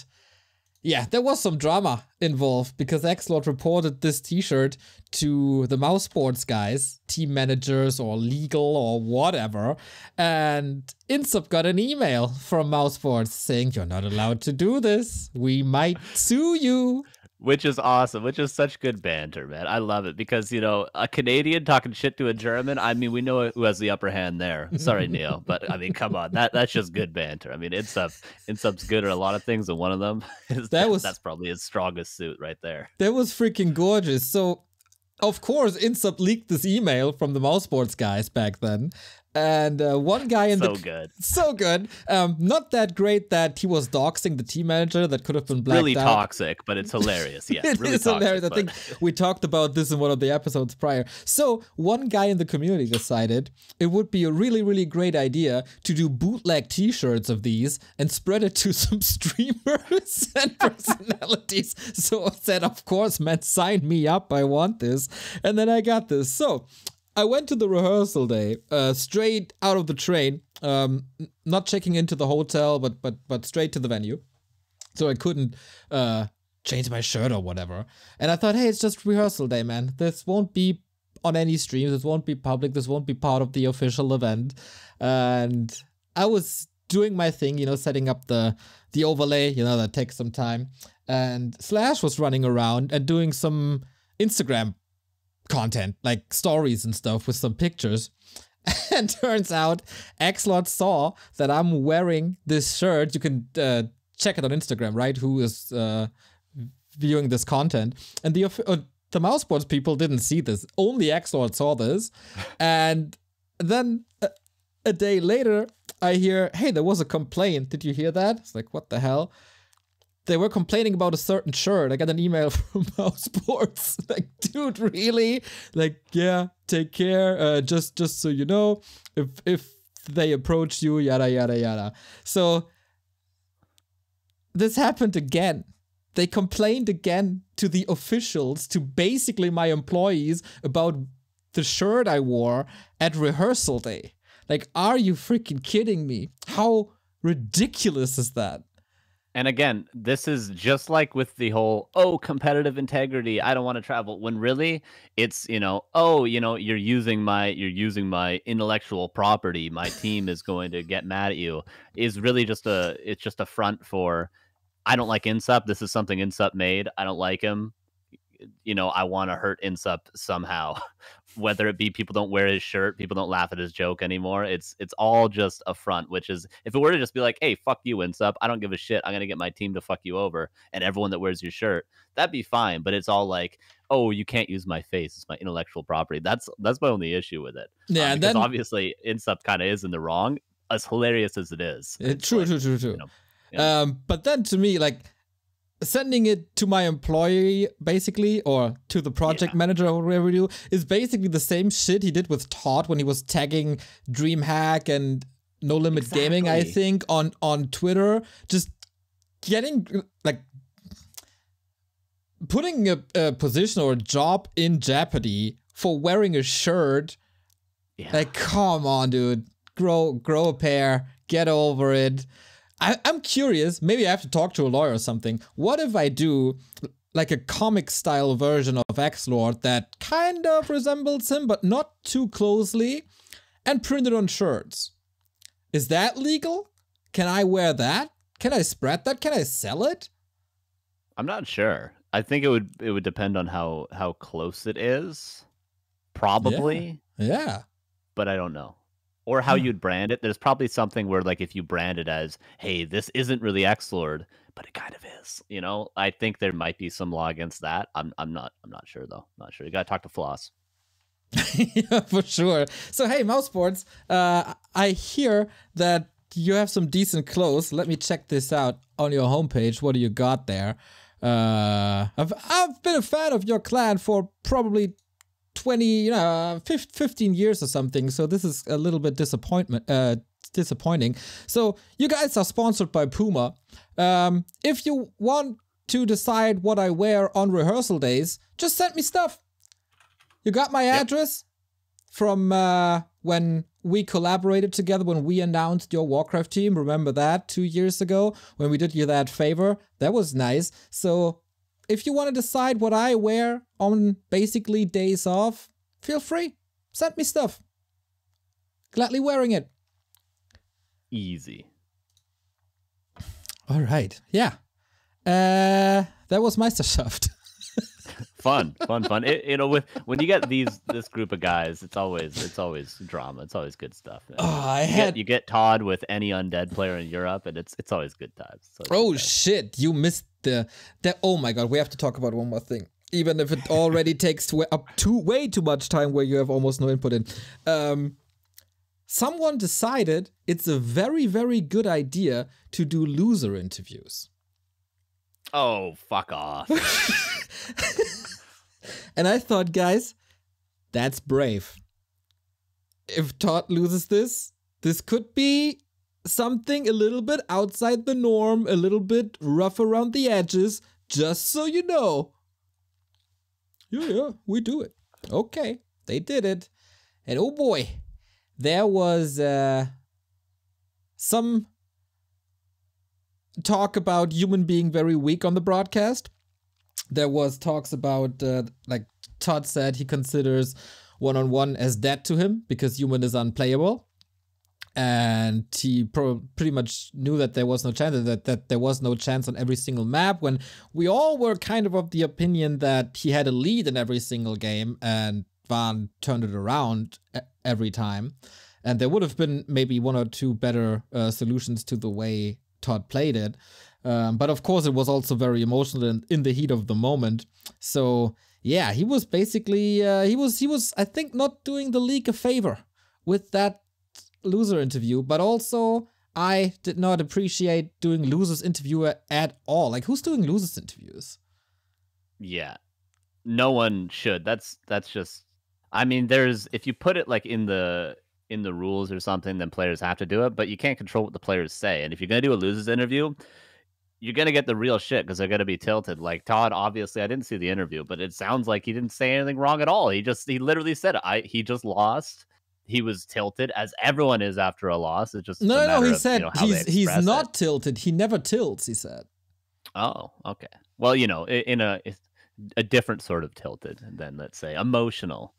yeah, there was some drama involved, because Xlord reported this t-shirt to the Mouse Sports guys, team managers or legal or whatever, and Insub got an email from Mouse Sports saying, "You're not allowed to do this. We might sue you." Which is awesome, which is such good banter, man. I love it, because, you know, a Canadian talking shit to a German, I mean, we know who has the upper hand there. Sorry, Neil, but I mean, come on, that's just good banter. I mean, Insub's good at a lot of things, and one of them is that's probably his strongest suit right there. That was freaking gorgeous. So, of course, Insub leaked this email from the Mouse Sports guys back then. And one guy in so good. Not that great that he was doxing the team manager. That could have been blacked really out. toxic, but it's hilarious. Yeah, it really is toxic, hilarious. I think we talked about this in one of the episodes prior. So one guy in the community decided it would be a really, really great idea to do bootleg T-shirts of these and spread it to some streamers and personalities. So I said, of course, man, sign me up. I want this. And then I got this. So I went to the rehearsal day, straight out of the train, not checking into the hotel, but straight to the venue. So I couldn't change my shirt or whatever. And I thought, hey, it's just rehearsal day, man. This won't be on any streams. This won't be public. This won't be part of the official event. And I was doing my thing, you know, setting up the overlay, you know, that takes some time. And Slash was running around and doing some Instagram content, like stories and stuff with some pictures. And turns out Xlord saw that I'm wearing this shirt. You can check it on Instagram, right? Who is viewing this content. And the Mouse Sports people didn't see this. Only Xlord saw this. And then a day later, I hear, hey, there was a complaint. Did you hear that? It's like, what the hell? They were complaining about a certain shirt. I got an email from Mouse Sports. Like, dude, really? Like, yeah, take care. Just so you know, if they approach you, yada, yada, yada. So this happened again. They complained again to the officials, to basically my employees, about the shirt I wore at rehearsal day. Like, are you freaking kidding me? How ridiculous is that? And again, this is just like with the whole, competitive integrity, I don't want to travel. When really it's, you're using my intellectual property. My team is going to get mad at you. Is really it's just a front for, I don't like Insup. This is something Insup made. I don't like him. I want to hurt Insup somehow. Whether it be people don't wear his shirt, people don't laugh at his joke anymore. It's all just a front, which is, if it were to just be like, hey, fuck you, Insup, I don't give a shit, I'm going to get my team to fuck you over, and everyone that wears your shirt, that'd be fine. But it's all like, oh, you can't use my face. It's my intellectual property. That's my only issue with it. Yeah, because obviously Insup kind of is in the wrong, as hilarious as it is. True. But then to me, like, sending it to my employee, basically, or to the project manager or whatever we do, is basically the same shit he did with Todd when he was tagging DreamHack and No Limit Gaming, I think, on Twitter. Just getting, like, putting a position or a job in jeopardy for wearing a shirt. Yeah. Like, come on, dude. Grow a pair. Get over it. I'm curious, maybe I have to talk to a lawyer or something. What if I do like a comic style version of X-Lord that kind of resembles him, but not too closely, and print it on shirts? Is that legal? Can I wear that? Can I spread that? Can I sell it? I'm not sure. I think it would depend on how close it is. Probably. Yeah. But I don't know. Or how you'd brand it. There's probably something where, like, if you brand it as, hey, this isn't really X-Lord, but it kind of is. I think there might be some law against that. I'm not sure though. Not sure. You gotta talk to Floss. Yeah, for sure. So hey, Mouse Sports, I hear that you have some decent clothes. Let me check this out on your homepage. What do you got there? I've been a fan of your clan for probably 15 years or something, so this is a little bit disappointing. So you guys are sponsored by Puma. If you want to decide what I wear on rehearsal days, just send me stuff. You got my address from when we collaborated together, when we announced your Warcraft team. Remember that 2 years ago when we did you that favor? That was nice. So if you want to decide what I wear on basically days off, feel free. Send me stuff. Gladly wearing it. Easy. All right. Yeah. That was Meisterschaft. Fun. When you get this group of guys, it's always drama. It's always good stuff. You get Todd with any undead player in Europe, and it's always good times. Shit! You missed that. Oh my god! We have to talk about one more thing, even if it already takes way too much time, where you have almost no input in. Someone decided it's a very, very good idea to do loser interviews. Oh, fuck off. And I thought, guys, that's brave. If Todd loses this could be something a little bit outside the norm, a little bit rough around the edges, just so you know. Yeah, we do it. Okay, they did it. And oh boy, there was some talk about Human being very weak on the broadcast. There was talks about, like Todd said, he considers one-on-one as dead to him because Human is unplayable. And he pretty much knew that there was no chance, that there was no chance on every single map, when we all were kind of the opinion that he had a lead in every single game and Van turned it around every time. And there would have been maybe one or two better solutions to the way Todd played it. But of course, it was also very emotional and in the heat of the moment. So yeah, he was basically, he was, I think, not doing the league a favor with that loser interview. But also, I did not appreciate doing losers interview at all. Like, who's doing losers interviews? Yeah, no one should. That's just, I mean, if you put it like in the rules or something, then players have to do it, but you can't control what the players say. And if you're going to do a losers interview, you're going to get the real shit because they're going to be tilted. Like Todd, obviously, I didn't see the interview, but it sounds like he didn't say anything wrong at all. He literally said he just lost. he was tilted, as everyone is after a loss. It's just no. He of, said how he's not tilted. He never tilts. He said. Oh, okay. Well, in a different sort of tilted than, let's say, emotional.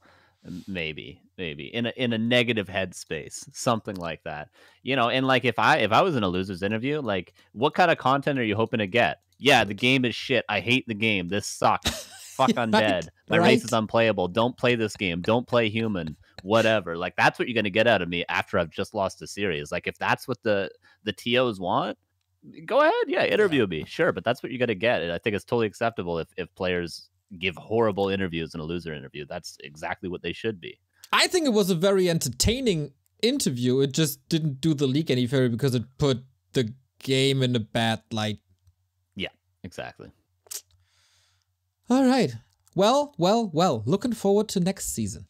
Maybe in a negative headspace, something like that, and like if I was in a loser's interview, like what kind of content are you hoping to get? Yeah, the game is shit, I hate the game, this sucks, fuck undead, my race is unplayable, don't play this game, don't play human, whatever. Like that's what you're going to get out of me after I've just lost a series. Like if that's what the TOs want, go ahead, yeah, interview me, sure, but that's what you're going to get. And I think it's totally acceptable if players give horrible interviews in a loser interview. That's exactly what they should be. I think it was a very entertaining interview. It just didn't do the league any favor because it put the game in a bad light. Yeah, exactly. All right. Well. Looking forward to next season.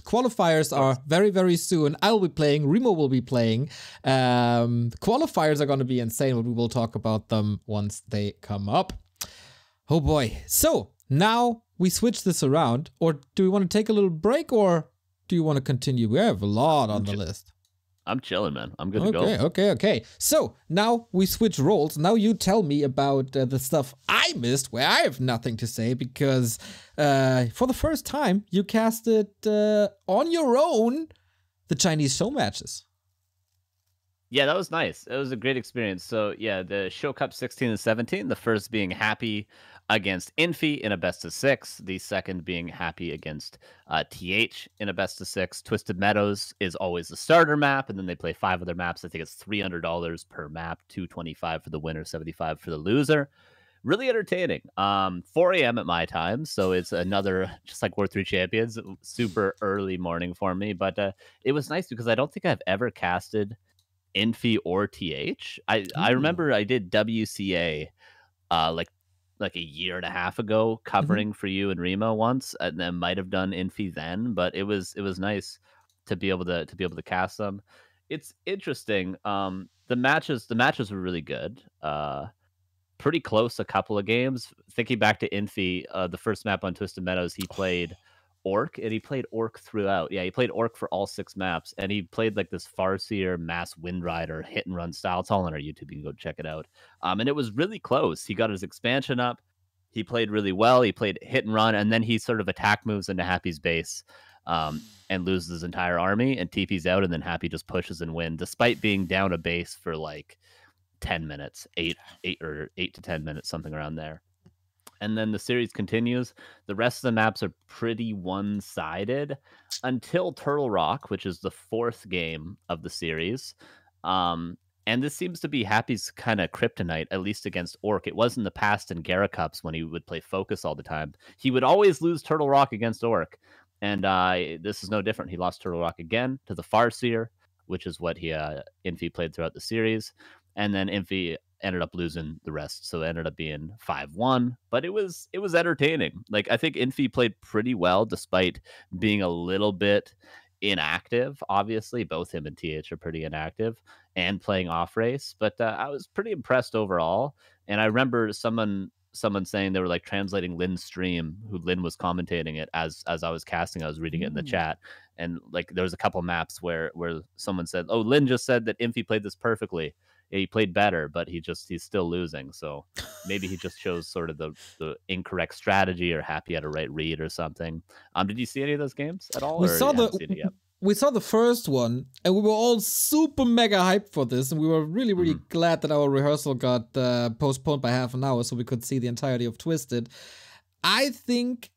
Qualifiers are very, very soon. I will be playing. Remo will be playing. Qualifiers are going to be insane, but we will talk about them once they come up. Oh boy. So now we switch this around, or do we want to take a little break, or do you want to continue? We have a lot on the list. I'm chilling, man. I'm good to go. Okay. So now we switch roles. Now you tell me about the stuff I missed, where I have nothing to say, because for the first time you casted on your own the Chinese show matches. Yeah, that was nice. It was a great experience. So yeah, the Show Cup 16 and 17, the first being Happy against Infi in a best of 6, the second being Happy against TH in a best of 6. Twisted Meadows is always the starter map, and then they play 5 other maps. I think it's $300 per map, $225 for the winner, $75 for the loser. Really entertaining. 4 a.m. at my time, so it's another, just like War 3 Champions, super early morning for me. But it was nice because I don't think I've ever casted Infi or TH. I remember I did WCA like a year and a half ago, covering for you and Remo once, and then might have done Infi then, but it was nice to be able to cast them. It's interesting. The matches were really good. Pretty close a couple of games. Thinking back to Infi, the first map on Twisted Meadows, he played Orc, and he played Orc throughout. Yeah, he played Orc for all 6 maps, and he played like this Farseer Mass Windrider hit and run style. It's all on our YouTube. You can go check it out. And it was really close. He got his expansion up. He played really well. He played hit and run, and then he sort of attack moves into Happy's base and loses his entire army and TP's out, and then Happy just pushes and wins, despite being down a base for like 10 minutes, 8 to 10 minutes, something around there. And then the series continues. The rest of the maps are pretty one-sided until Turtle Rock, which is the 4th game of the series. And this seems to be Happy's kind of kryptonite, at least against Orc. It was in the past in Gara Cups when he would play Focus all the time. He would always lose Turtle Rock against Orc. And this is no different. He lost Turtle Rock again to the Farseer, which is what Infi played throughout the series. And then Infi ended up losing the rest, so it ended up being 5-1. But it was entertaining. Like I think Infi played pretty well despite being a little bit inactive. Obviously, both him and TH are pretty inactive and playing off race. But I was pretty impressed overall. And I remember someone saying they were like translating Lynn's stream, who Lynn was commentating it as I was casting. I was reading it in the chat, and like there was a couple maps where someone said, "Oh, Lynn just said that Infi played this perfectly. He played better, but he's still losing. So maybe he just chose sort of the incorrect strategy, or Happy had a right read or something." Did you see any of those games at all? We saw the first one, and we were all super mega hyped for this, and we were really, really glad that our rehearsal got postponed by half an hour so we could see the entirety of Twisted. I think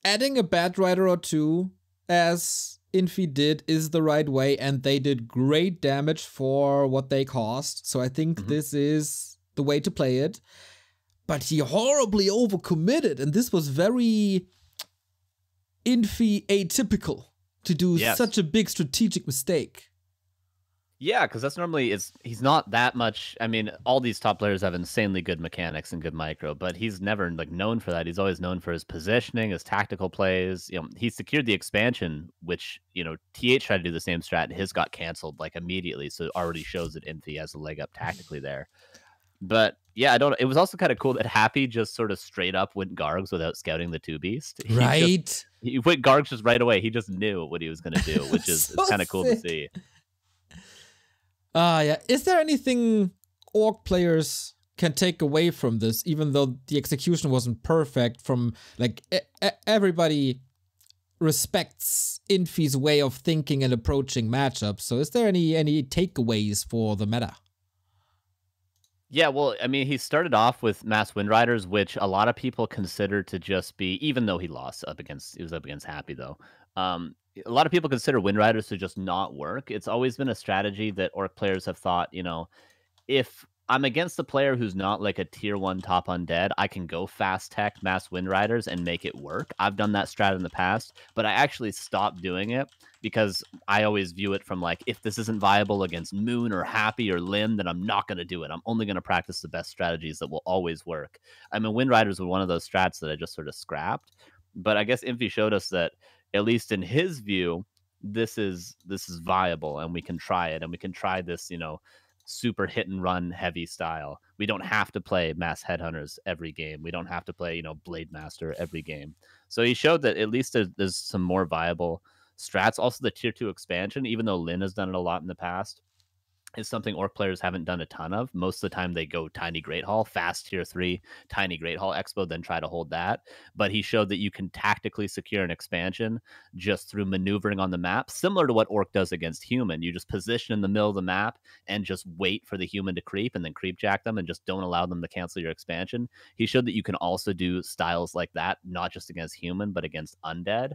adding a bad rider or two, as Infi did, is the right way, and they did great damage for what they cost. So I think this is the way to play it. But he horribly overcommitted, and this was very Infi atypical to do such a big strategic mistake. Yeah, because that's normally he's not that much. I mean, all these top players have insanely good mechanics and good micro, but he's never like known for that. He's always known for his positioning, his tactical plays. He secured the expansion, which TH tried to do the same strat. His got canceled like immediately, so it already shows that Infi has a leg up tactically there. But yeah, I don't. It was also kind of cool that Happy just sort of straight up went Gargs without scouting the 2 Beast. He went Gargs just right away. He just knew what he was going to do, which is So kind of cool to see. Yeah. Is there anything Orc players can take away from this, even though the execution wasn't perfect? From like everybody respects Infi's way of thinking and approaching matchups. So is there any takeaways for the meta? Yeah, well, I mean, he started off with Mass Wind Riders, which a lot of people consider to just be, even though he lost he was up against Happy though. A lot of people consider Wind Riders to just not work. It's always been a strategy that Orc players have thought, if I'm against a player who's not like a tier 1 top undead, I can go fast tech Mass Wind Riders and make it work. I've done that strat in the past, but I actually stopped doing it because I always view it from like, if this isn't viable against Moon or Happy or Lim, then I'm not going to do it. I'm only going to practice the best strategies that will always work. I mean, Wind Riders were one of those strats that I just sort of scrapped, but I guess Infi showed us that, at least in his view, this is viable and we can try it, and we can try this, super hit and run heavy style. We don't have to play Mass Headhunters every game. We don't have to play, Blade Master every game. So he showed that at least there's some more viable strats. Also, the tier 2 expansion, even though Lin has done it a lot in the past, is something Orc players haven't done a ton of. Most of the time they go Tiny Great Hall, fast tier 3, Tiny Great Hall Expo, then try to hold that. But he showed that you can tactically secure an expansion just through maneuvering on the map, similar to what Orc does against Human. You just position in the middle of the map and just wait for the Human to creep and then creep jack them and just don't allow them to cancel your expansion. He showed that you can also do styles like that, not just against Human, but against Undead,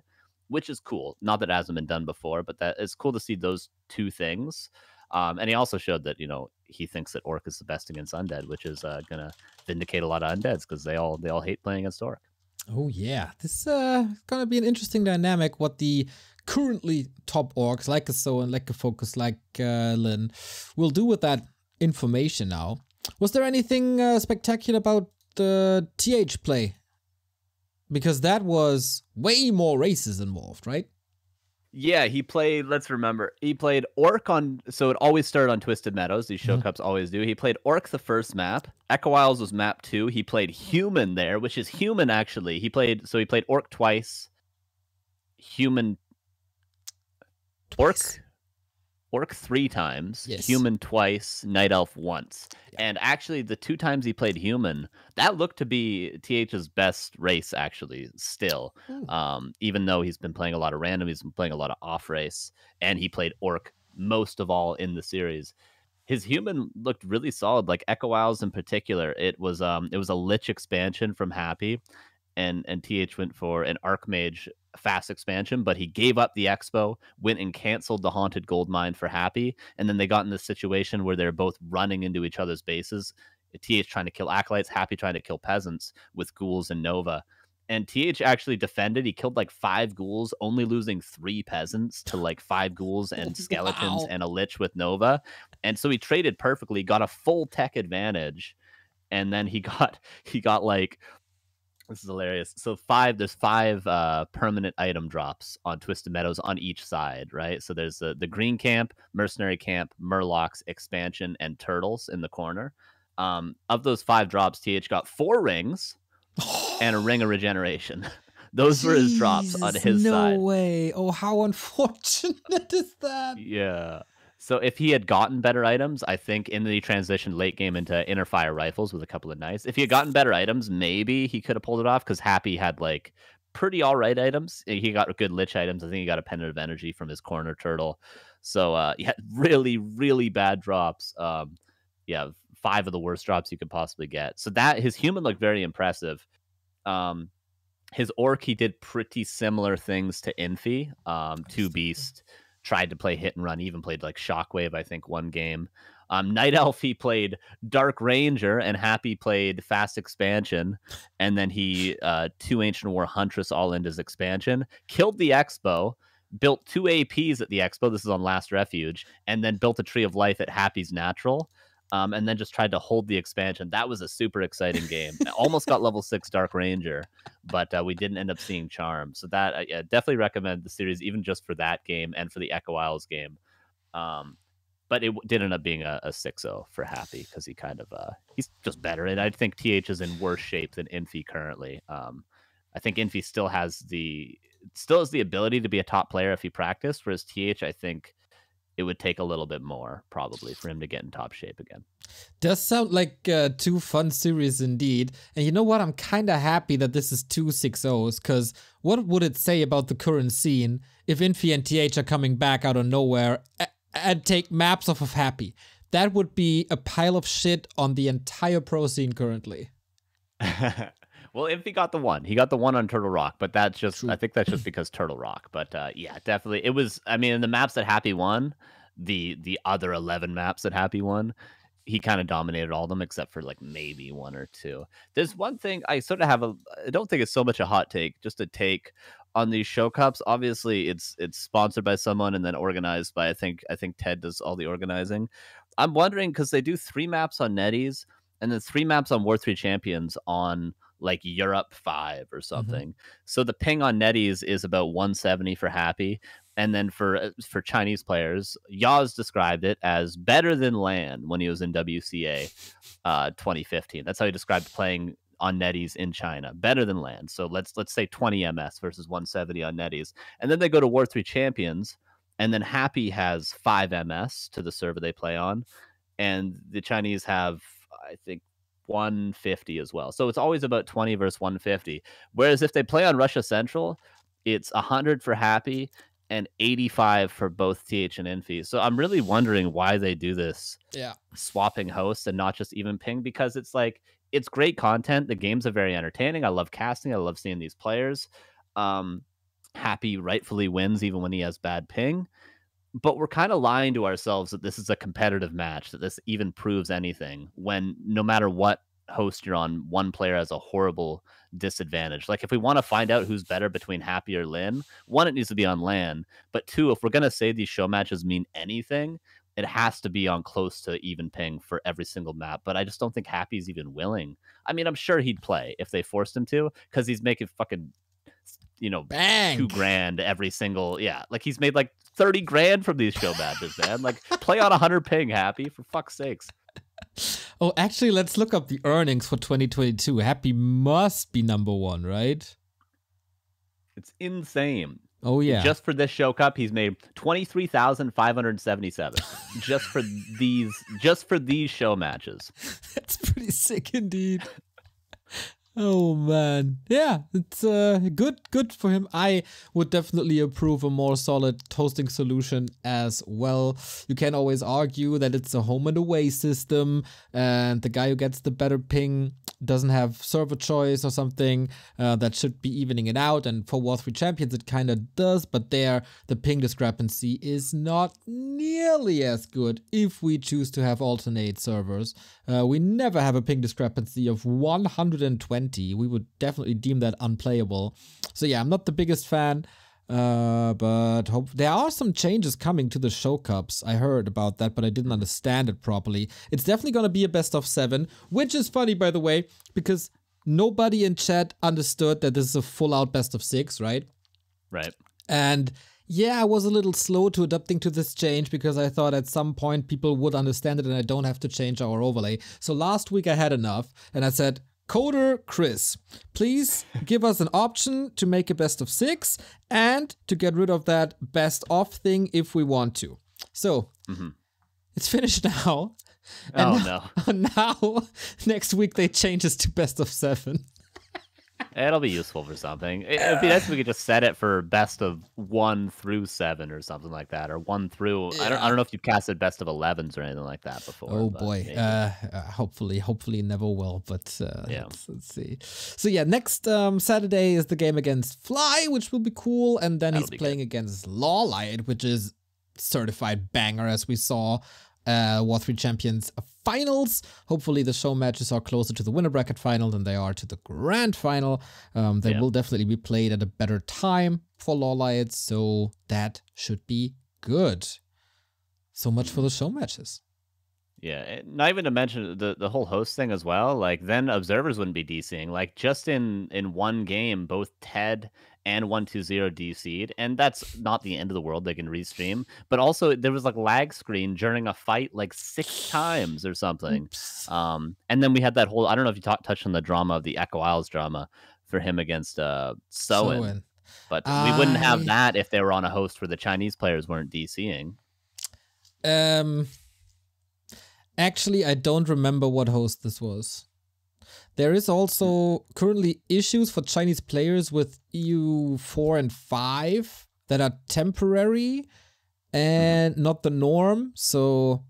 which is cool. Not that it hasn't been done before, but that it's cool to see those two things. And he also showed that, he thinks that Orc is the best against Undead, which is going to vindicate a lot of Undeads because they all hate playing against Orc. Oh, yeah. This is going to be an interesting dynamic, what the currently top Orcs, like a So and like a Focus, like Lin, will do with that information now. Was there anything spectacular about the TH play? Because that was way more races involved, right? Yeah, he played Orc on, so it always started on Twisted Meadows. These show cups always do. He played Orc the first map. Echo Isles was map 2. He played Human there, which is Human actually. He played Orc twice. Human. Orc 3 times, yes. Human twice, Night Elf once. Yeah. And actually, the 2 times he played Human, that looked to be TH's best race, actually, still. Even though he's been playing a lot of random, he's been playing a lot of off race, and he played Orc most of all in the series. His Human looked really solid, like Echo Isles in particular. It was a Lich expansion from Happy, and TH went for an Archmage fast expansion, but he gave up the expo, went and canceled the Haunted Goldmine for Happy, and then they got in this situation where they're both running into each other's bases. TH trying to kill Acolytes, Happy trying to kill Peasants with Ghouls and Nova. And TH actually defended. He killed like 5 Ghouls, only losing 3 Peasants to like 5 Ghouls and Skeletons and a Lich with Nova. And so he traded perfectly, got a full tech advantage, and then he got like, this is hilarious. So there's 5 permanent item drops on Twisted Meadows on each side, right? So there's the Green Camp, Mercenary Camp, Murlocs, Expansion, and Turtles in the corner. Of those 5 drops, TH got 4 rings and a Ring of Regeneration. Those were his drops on his side. No way. Oh, how unfortunate is that? Yeah. So if he had gotten better items, I think in the transition late game into Inner Fire Rifles with a couple of Knights, if he had gotten better items, maybe he could have pulled it off, because Happy had like pretty all right items. He got good Lich items. I think he got a Pendant of Energy from his corner turtle. So he had really, really bad drops. 5 of the worst drops you could possibly get. So that his Human looked very impressive. His Orc, he did pretty similar things to Infi. 2 Beast. Tried to play hit and run, even played like Shockwave, I think, one game. Night Elf, he played Dark Ranger, and Happy played Fast Expansion. And then he 2 Ancient War Huntress all into his expansion, killed the Expo, built 2 APs at the Expo. This is on Last Refuge, and then built a Tree of Life at Happy's Natural. And then just tried to hold the expansion. That was a super exciting game. Almost got level 6 Dark Ranger, but we didn't end up seeing Charm. So that I definitely recommend the series, even just for that game and for the Echo Isles game. But But it did end up being a 6-0 for Happy because he kind of he's just better. And I think TH is in worse shape than Infi currently. I think Infi still has the ability to be a top player if he practiced, whereas TH, I think it would take a little bit more probably for him to get in top shape again. Does sound like two fun series indeed. And you know what? I'm kind of happy that this is 2 6-0s, because what would it say about the current scene if Infi and TH are coming back out of nowhere and take maps off of Happy? That would be a pile of shit on the entire pro scene currently. Well, Infi got the one. He got the one on Turtle Rock, but that's just, true. I think that's just because Turtle Rock. But yeah, definitely. It was, I mean, the maps that Happy won, the other 11 maps that Happy won, he kind of dominated all of them except for like maybe 1 or 2. There's one thing I sort of have I don't think it's so much a hot take, just a take on these show cups. Obviously, it's sponsored by someone and then organized by, I think Ted does all the organizing. I'm wondering, because they do 3 maps on Netties and then 3 maps on War 3 Champions on like Europe 5 or something. Mm-hmm. So the ping on Netties is about 170 for Happy. And then for Chinese players, Yaz described it as better than LAN when he was in WCA 2015. That's how he described playing on Netties in China. Better than LAN. So let's say 20 MS versus 170 on Netties. And then they go to War 3 Champions, and then Happy has 5 MS to the server they play on. And the Chinese have, I think, 150 as well. So it's always about 20 versus 150. Whereas if they play on Russia Central, it's 100 for Happy and 85 for both TH and Infi. So I'm really wondering why they do this. Yeah, swapping hosts and not just even ping, because it's like, it's great content. The games are very entertaining. I love casting. I love seeing these players. Happy rightfully wins even when he has bad ping. But we're kind of lying to ourselves that this is a competitive match, that this even proves anything, when no matter what host you're on, one player has a horrible disadvantage. Like, if we want to find out who's better between Happy or Lin, 1, it needs to be on LAN. But 2, if we're going to say these show matches mean anything, it has to be on close to even ping for every single map. But I just don't think Happy's even willing. I mean, I'm sure he'd play if they forced him to, because he's making fucking, bang, $2,000 every single, like he's made like 30 grand from these show matches, man. Like, play on 100 ping, Happy, for fuck's sakes. Oh, actually, let's look up the earnings for 2022. Happy must be number 1, right? It's insane. Oh yeah. Just for this show cup, he's made 23,577 just for these show matches. That's pretty sick indeed. Oh man, yeah, it's good for him. I would definitely approve a more solid hosting solution as well. You can always argue that it's a home and away system, and the guy who gets the better ping doesn't have server choice or something. That should be evening it out. And for War 3 Champions, it kind of does, but there the ping discrepancy is not nearly as good if we choose to have alternate servers. We never have a ping discrepancy of 120. We would definitely deem that unplayable. So yeah, I'm not the biggest fan, but there are some changes coming to the show cups. I heard about that, but I didn't understand it properly. It's definitely going to be a best of 7, which is funny, by the way, because nobody in chat understood that this is a full out best of 6, right? Right. And yeah, I was a little slow to adapting to this change because I thought at some point people would understand it and I don't have to change our overlay. So last week I had enough and I said, Coder Chris, please give us an option to make a best of 6 and to get rid of that best of thing if we want to. So it's finished now. And now next week they change us to best of 7. It'll be useful for something. It'd be nice if we could just set it for best of 1 through 7 or something like that, or 1 through. Yeah. I don't know if you've casted best of 11s or anything like that before. Oh boy, hopefully never will. But yeah, let's see. So yeah, next Saturday is the game against Fly, which will be cool, and then he's playing against Lawlight, which is certified banger, as we saw. War 3 Champions Finals. Hopefully the show matches are closer to the winner bracket final than they are to the grand final. They will definitely be played at a better time for Lawlight, so that should be good. So much for the show matches. Yeah, not even to mention the whole host thing as well. Like then observers wouldn't be DCing. Like just in one game, both Ted and 120 DC'd, and that's not the end of the world. They can restream, but also there was like lag screen during a fight like 6 times or something. Oops. And then we had that whole, I don't know if you touched on the drama of the Echo Isles drama for him against Soen, but we wouldn't have that if they were on a host where the Chinese players weren't DCing. Actually, I don't remember what host this was. There is also currently issues for Chinese players with EU 4 and 5 that are temporary and not the norm. So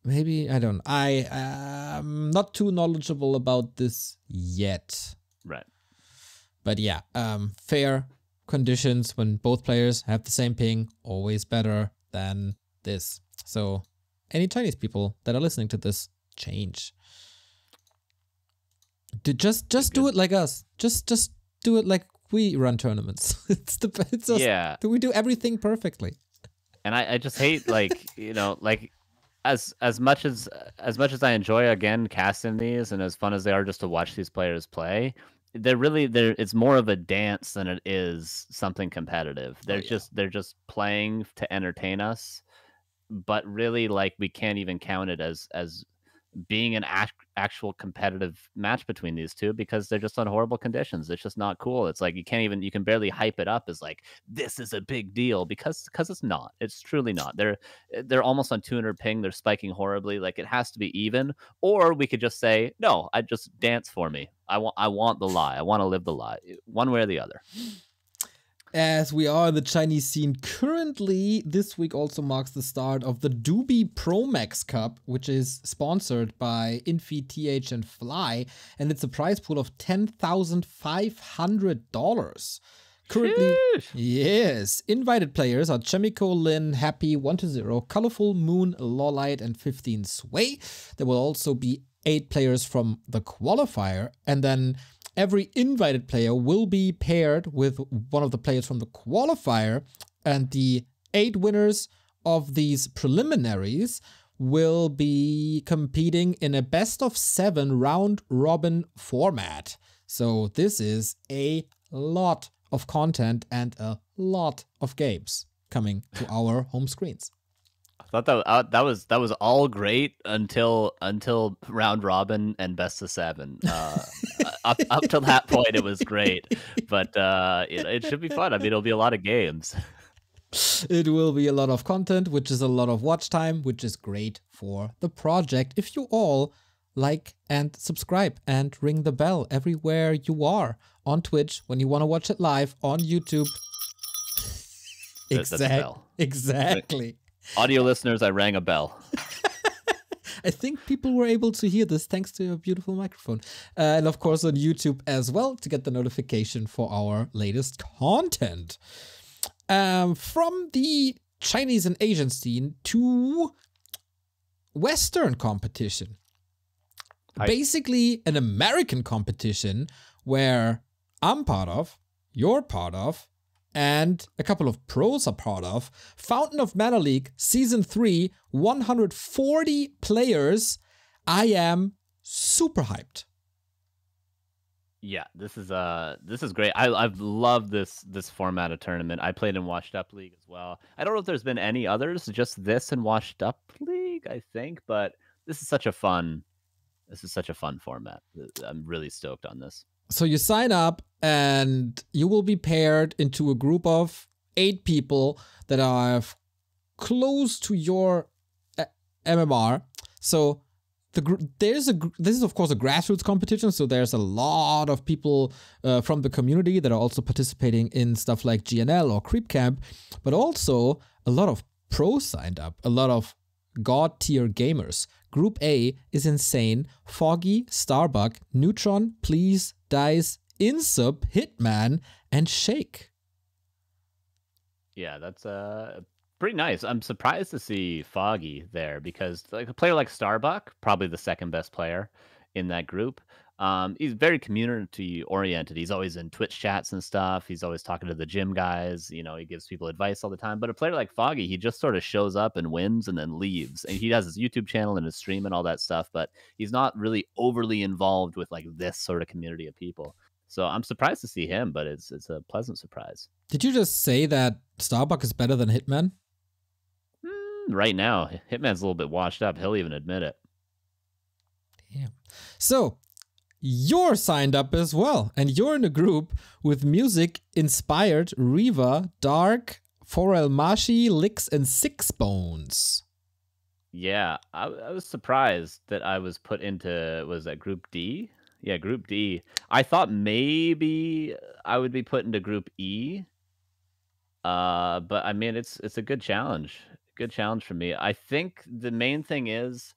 maybe, I don't know. I am not too knowledgeable about this yet. Right. But yeah, fair conditions when both players have the same ping, always better than this. So any Chinese people that are listening to this, change. Just do it like us. Just do it like we run tournaments. It's us. Yeah. We do everything perfectly. And I just hate like, you know, like as much as I enjoy again casting these and as fun as they are just to watch these players play, it's more of a dance than it is something competitive. They're just playing to entertain us. But really, like, we can't even count it as being an actual competitive match between these two because they're just on horrible conditions. It's just not cool. It's like you can barely hype it up as like this is a big deal because it's not. It's truly not. They're almost on 200 ping. They're spiking horribly. Like it has to be even. Or we could just say no. I just dance for me. I want the lie. I want to live the lie. One way or the other. As we are in the Chinese scene currently, this week also marks the start of the Doobie Pro Max Cup, which is sponsored by Infi, TH, and Fly, and it's a prize pool of $10,500. Currently, yes, invited players are Chemico, Lin, Happy, 120, Colorful, Moon, Lawlight, and 15 Sway. There will also be 8 players from the qualifier, and then every invited player will be paired with one of the players from the qualifier, and the 8 winners of these preliminaries will be competing in a best-of-7 round-robin format. So this is a lot of content and a lot of games coming to our home screens. I thought that was all great until round robin and best of 7. Up till that point, it was great, but it should be fun. I mean, it'll be a lot of games. It will be a lot of content, which is a lot of watch time, which is great for the project. If you all like and subscribe and ring the bell everywhere you are, on Twitch when you want to watch it live, on YouTube. Exactly. Audio listeners, I rang a bell. I think people were able to hear this thanks to your beautiful microphone. And of course on YouTube as well to get the notification for our latest content. From the Chinese and Asian scene to Western competition. Basically an American competition where I'm part of, you're part of, and a couple of pros are part of. Fountain of Mana League Season 3, 140 players. I am super hyped. Yeah, this is great. I've loved this format of tournament. I played in Washed Up League as well. I don't know if there's been any others, just this and Washed Up League, I think, but this is such a fun format. I'm really stoked on this. So you sign up and you will be paired into a group of 8 people that are close to your MMR. So this is of course a grassroots competition, so there's a lot of people from the community that are also participating in stuff like GNL or Creep Camp, but also a lot of pros signed up, a lot of god tier gamers. Group A is insane. Foggy, Starbuck, Neutron, Please, Dice, Insub, Hitman, and Shake. Yeah, that's pretty nice. I'm surprised to see Foggy there because like a player like Starbuck, probably the second best player in that group. He's very community oriented. He's always in Twitch chats and stuff. He's always talking to the gym guys. You know, he gives people advice all the time. But a player like Foggy, he just sort of shows up and wins and then leaves. And he has his YouTube channel and his stream and all that stuff, but he's not really overly involved with like this sort of community of people. So I'm surprised to see him, but it's a pleasant surprise. Did you just say that Starbuck is better than Hitman? Right now, Hitman's a little bit washed up. He'll even admit it. Damn. So, you're signed up as well, and you're in a group with music inspired Reva, Dark, Forel Mashi, Licks, and Six Bones. Yeah, I was surprised that I was put into, was that Group D? Yeah, Group D. I thought maybe I would be put into Group E. But I mean, it's a good challenge. Good challenge for me. I think the main thing is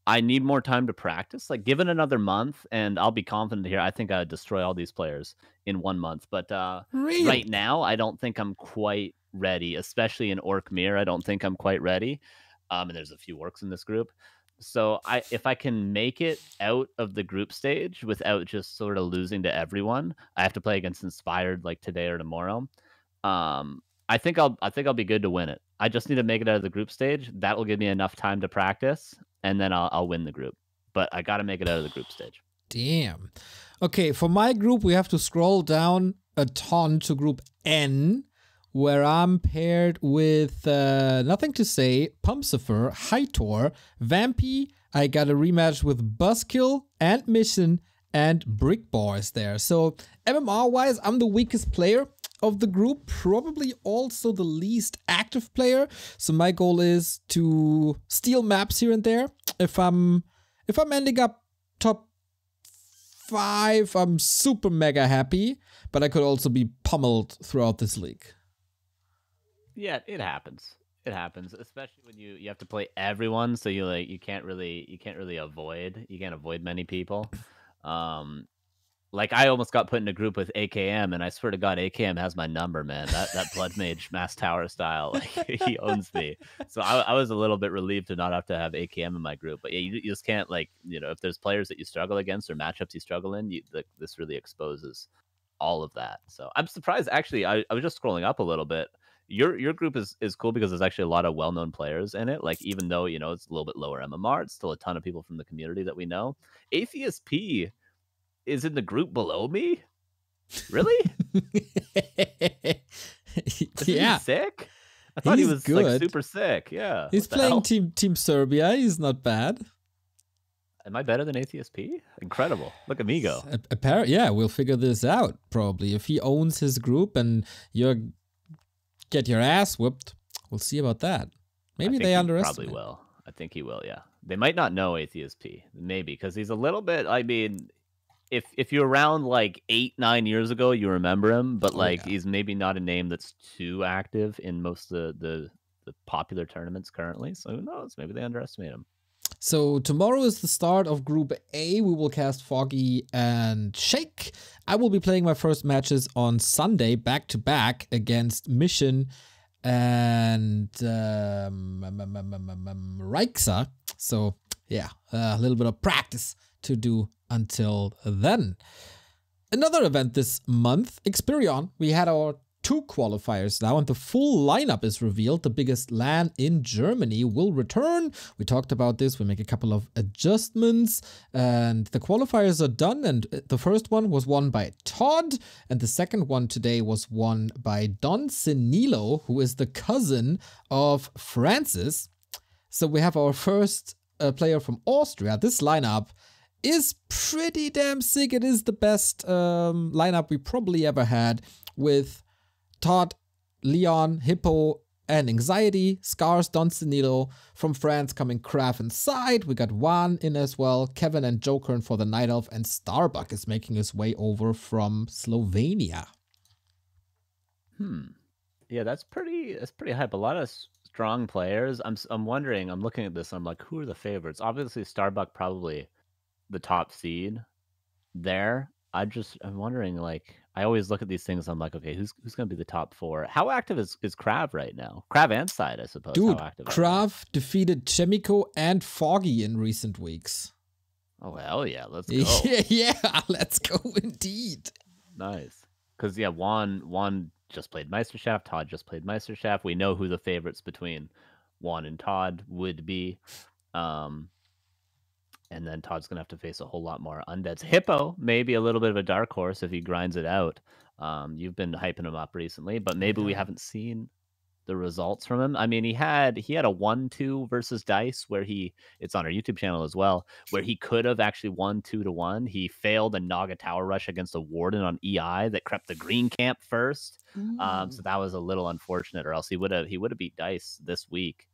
I need more time to practice. Like, given another month, and I'll be confident here, I think I'd destroy all these players in 1 month. But Really? right now, I don't think I'm quite ready, especially in Orc Mir. I don't think I'm quite ready. And there's a few orcs in this group. So if I can make it out of the group stage without just sort of losing to everyone, I have to play against Inspired like today or tomorrow. I think I'll be good to win it. I just need to make it out of the group stage. That will give me enough time to practice, and then I'll win the group. But I got to make it out of the group stage. Damn. Okay, for my group, we have to scroll down a ton to Group N, where I'm paired with Nothing to Say, Pumpsifer, Hightor, Vampy. I got a rematch with Buzzkill and Mission, and Brick Boys there. So MMR-wise, I'm the weakest player of the group, probably also the least active player. So my goal is to steal maps here and there. If I'm ending up top 5, I'm super mega happy, but I could also be pummeled throughout this league. Yeah, it happens. It happens, especially when you have to play everyone, so you can't really avoid many people. Like, I almost got put in a group with AKM, and I swear to God, AKM has my number, man. That Blood Mage Mass Tower style, like, he owns me. So I was a little bit relieved to not have to have AKM in my group. But yeah, you just can't, like, you know, if there's players that you struggle against or matchups you struggle in, this really exposes all of that. So I'm surprised, actually. I was just scrolling up a little bit. Your group is cool because there's actually a lot of well-known players in it. Like, even though, you know, it's a little bit lower MMR, it's still a ton of people from the community that we know. Atheist P is in the group below me? Really? Yeah. He sick? I thought he was good. Like super sick. Yeah. He's playing Team Serbia. He's not bad. Am I better than Atheist P? Incredible. Look at me go. Yeah, we'll figure this out probably. If he owns his group and you get your ass whooped, we'll see about that. Maybe they underestimate. Probably will. I think he will, yeah. They might not know Atheist P. Maybe, because he's a little bit, I mean, if you're around like 8-9 years ago, you remember him, but he's maybe not a name that's too active in most of the popular tournaments currently. So who knows? Maybe they underestimate him. So tomorrow is the start of Group A. We will cast Foggy and Shake. I will be playing my first matches on Sunday back-to-back against Mission and Reixa. So yeah, a little bit of practice to do until then. Another event this month, Xperion. We had our 2 qualifiers now, and the full lineup is revealed. The biggest LAN in Germany will return. We talked about this. We make a couple of adjustments, and the qualifiers are done. And the first one was won by Todd, and the second one today was won by Don Senilo, who is the cousin of Francis. So we have our first player from Austria. This lineup is pretty damn sick. It is the best lineup we probably ever had, with Todd, Leon, Hippo, and Anxiety, Scars, Don Senilo. From France coming Krav inside. We got Juan in as well, Kevin and Jokern for the Night Elf, and Starbuck is making his way over from Slovenia. Yeah, that's pretty hype. A lot of strong players. I'm wondering, I'm looking at this, I'm like, who are the favorites? Obviously Starbuck probably the top seed there. I'm wondering, like, I always look at these things, I'm like, okay, who's going to be the top 4? How active is Krav right now? Krav and Side, I suppose. Dude, how active Krav defeated Chemico and Foggy in recent weeks. Oh, hell yeah. Let's go. Yeah, let's go indeed. Nice. Because, yeah, Juan just played Meisterschaft. Todd just played Meisterschaft. We know who the favorites between Juan and Todd would be. And then Todd's going to have to face a whole lot more undeads. Hippo, maybe a little bit of a dark horse if he grinds it out. You've been hyping him up recently, but maybe we haven't seen the results from him. I mean, he had a 1-2 versus Dice where it's on our YouTube channel as well, where he could have actually won 2-1. He failed a Naga Tower Rush against a Warden on EI that crept the green camp first. So that was a little unfortunate, or else he would have beat Dice this week.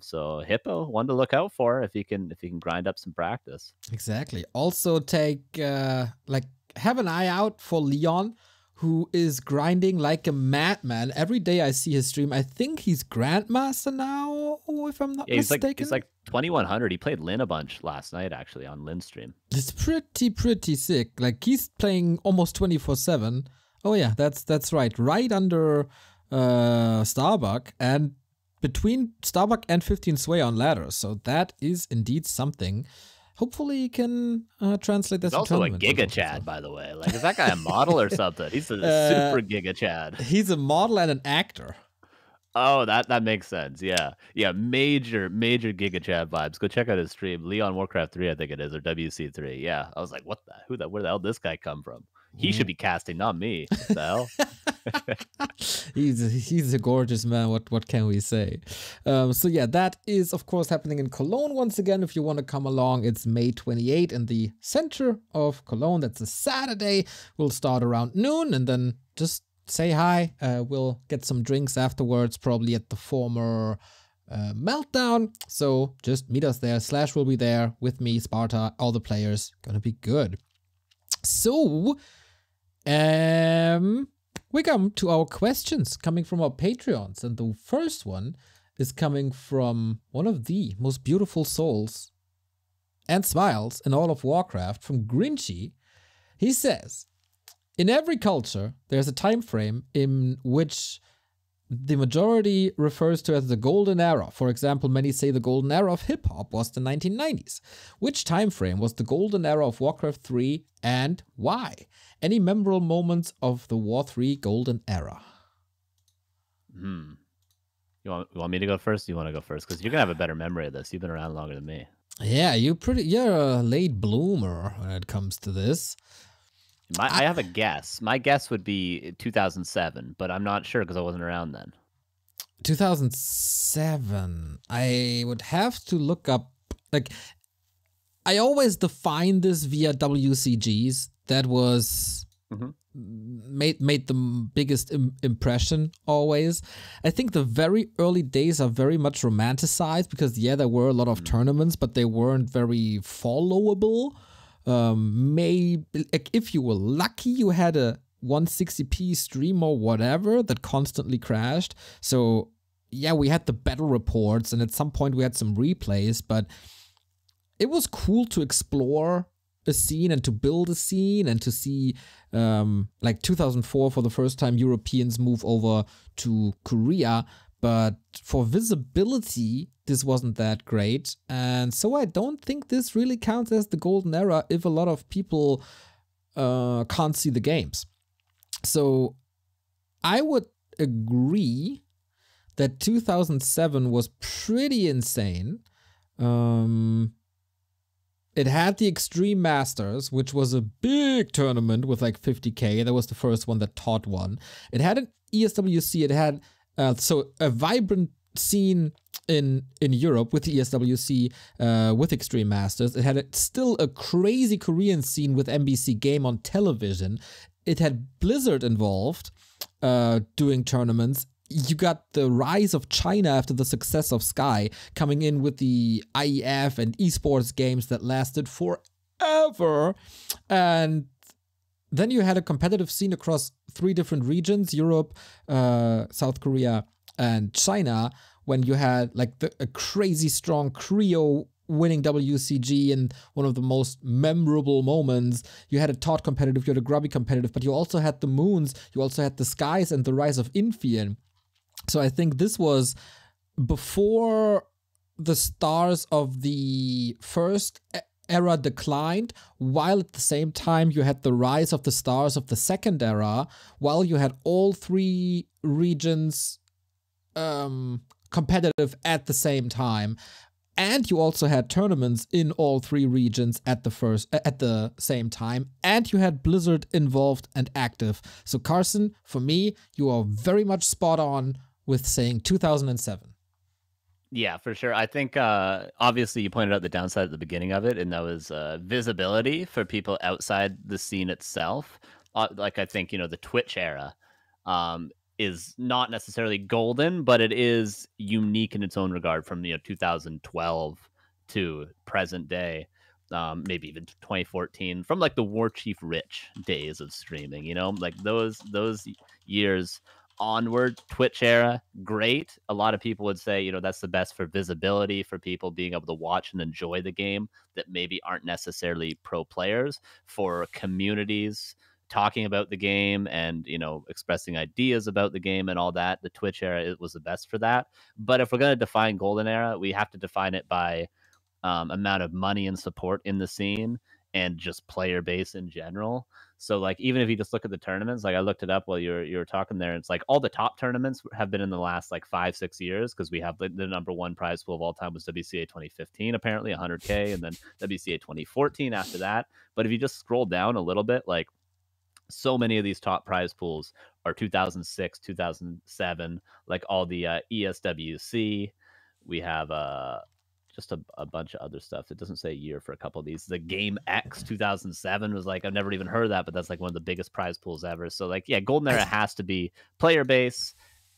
So Hippo, one to look out for if he can grind up some practice. Exactly. Also have an eye out for Leon, who is grinding like a madman. Every day I see his stream. I think he's Grandmaster now, if I'm not mistaken. He's like 2100. He played Lin a bunch last night, actually, on Lin's stream. It's pretty sick. Like, he's playing almost 24/7. Oh yeah, that's right. Right under Starbuck, and between Starbuck and 15 Sway on ladders. So that is indeed something. Hopefully he can translate this. He's also a Giga Chad, by the way. Like, is that guy a model or something? He's a super Giga Chad. He's a model and an actor. Oh, that makes sense. Yeah. Major Giga Chad vibes. Go check out his stream. Leon Warcraft 3, I think it is, or WC3. Yeah. I was like, where the hell did this guy come from? He should be casting, not me. What the hell? He's a gorgeous man. What can we say? So yeah, that is of course happening in Cologne once again. If you want to come along, it's May 28 in the center of Cologne. That's a Saturday. We'll start around noon, and then just say hi. We'll get some drinks afterwards, probably at the former Meltdown. So just meet us there. Slash will be there with me, Sparta, all the players. Gonna be good. So we come to our questions coming from our Patreons, and the first one is coming from one of the most beautiful souls and smiles in all of Warcraft, from Grinchy. He says, in every culture, there's a time frame in which the majority refers to as the Golden Era. For example, many say the Golden Era of hip-hop was the 1990s. Which time frame was the Golden Era of Warcraft 3, and why? Any memorable moments of the War 3 Golden Era? You want me to go first? You want to go first? Because you're going to have a better memory of this. You've been around longer than me. Yeah, you're a late bloomer when it comes to this. I have a guess. My guess would be 2007, but I'm not sure because I wasn't around then. 2007. I would have to look up. Like, I always define this via WCGs. That was made the biggest impression always. I think the very early days are very much romanticized because, yeah, there were a lot of tournaments, but they weren't very followable. Maybe like, if you were lucky, you had a 160p stream or whatever that constantly crashed. So yeah, we had the battle reports, and at some point we had some replays, but it was cool to explore a scene and to build a scene and to see like 2004 for the first time Europeans move over to Korea. But for visibility, this wasn't that great. And so I don't think this really counts as the Golden Era if a lot of people can't see the games. So I would agree that 2007 was pretty insane. It had the Extreme Masters, which was a big tournament with like 50k. That was the first one that Todd won. It had an ESWC. It had so a vibrant scene in Europe with the ESWC, with Extreme Masters. It had still a crazy Korean scene with MBC Game on television. It had Blizzard involved doing tournaments. You got the rise of China after the success of Sky, coming in with the IEF and esports games that lasted forever. And then you had a competitive scene across 3 different regions, Europe, South Korea, and China, when you had like a crazy strong Creo winning WCG in one of the most memorable moments. You had a Todd competitive, you had a Grubby competitive, but you also had the Moons, you also had the Skies and the rise of Infi. So I think this was before the stars of the first era declined, while at the same time you had the rise of the stars of the second era, while you had all three regions competitive at the same time. And you also had tournaments in all three regions at the same time, and you had Blizzard involved and active. So Carson, for me, you are very much spot on with saying 2007. Yeah, for sure. I think obviously you pointed out the downside at the beginning of it, and that was visibility for people outside the scene itself. Like I think, the Twitch era is not necessarily golden, but it is unique in its own regard from 2012 to present day, maybe even 2014, from like the War Chief Rich days of streaming. Like those years onward. Twitch era, great. A lot of people would say that's the best for visibility, for people being able to watch and enjoy the game that maybe aren't necessarily pro players, for communities talking about the game and expressing ideas about the game and all that. The Twitch era, it was the best for that. But if we're going to define golden era, we have to define it by amount of money and support in the scene and just player base in general. So like, even if you just look at the tournaments, like I looked it up while you were talking there, it's like all the top tournaments have been in the last like 5-6 years, because we have the number one prize pool of all time was WCA 2015, apparently 100K, and then WCA 2014 after that. But if you just scroll down a little bit, like, so many of these top prize pools are 2006, 2007, like all the ESWC. We have just a bunch of other stuff. It doesn't say year for a couple of these. The Game X 2007 was like, I've never even heard of that, but that's like one of the biggest prize pools ever. So like, yeah, golden era has to be player base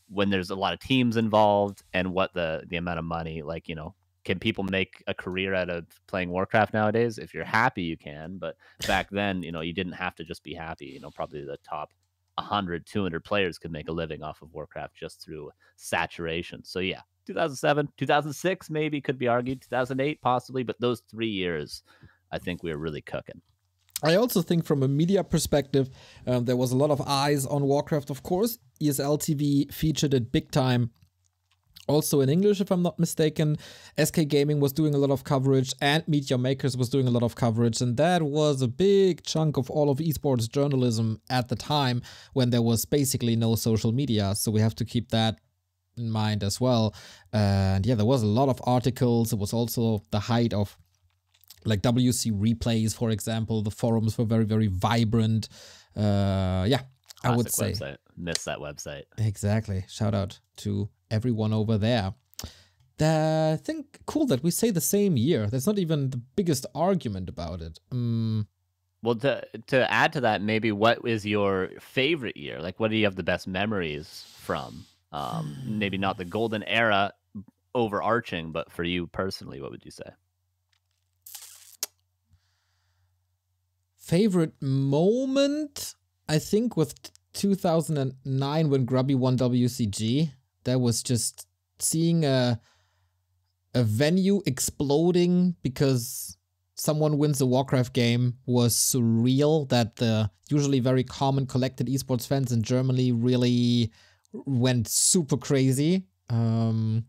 when there's a lot of teams involved, and what the amount of money, like, can people make a career out of playing Warcraft nowadays? If you're happy, you can. But back then, you didn't have to just be happy. Probably the top 100, 200 players could make a living off of Warcraft just through saturation. So yeah, 2007, 2006 maybe could be argued, 2008 possibly, but those 3 years, I think we were really cooking. I also think from a media perspective, there was a lot of eyes on Warcraft, of course. ESL TV featured it big time. Also in English, if I'm not mistaken. SK Gaming was doing a lot of coverage, and Meteor Makers was doing a lot of coverage. And that was a big chunk of all of esports journalism at the time, when there was basically no social media. So we have to keep that in mind as well. And yeah, there was a lot of articles. It was also the height of like WC replays, for example. The forums were very, very vibrant. Yeah, classic, I would say. Website. Miss that website. Exactly. Shout out to everyone over there. I think cool that we say the same year. There's not even the biggest argument about it. Well, to add to that, maybe what is your favorite year? Like, what do you have the best memories from? Maybe not the golden era overarching, but for you personally, what would you say? Favorite moment? I think with 2009 when Grubby won WCG. That was just seeing a venue exploding because someone wins a Warcraft game was surreal. That the usually very calm and collected esports fans in Germany really went super crazy. But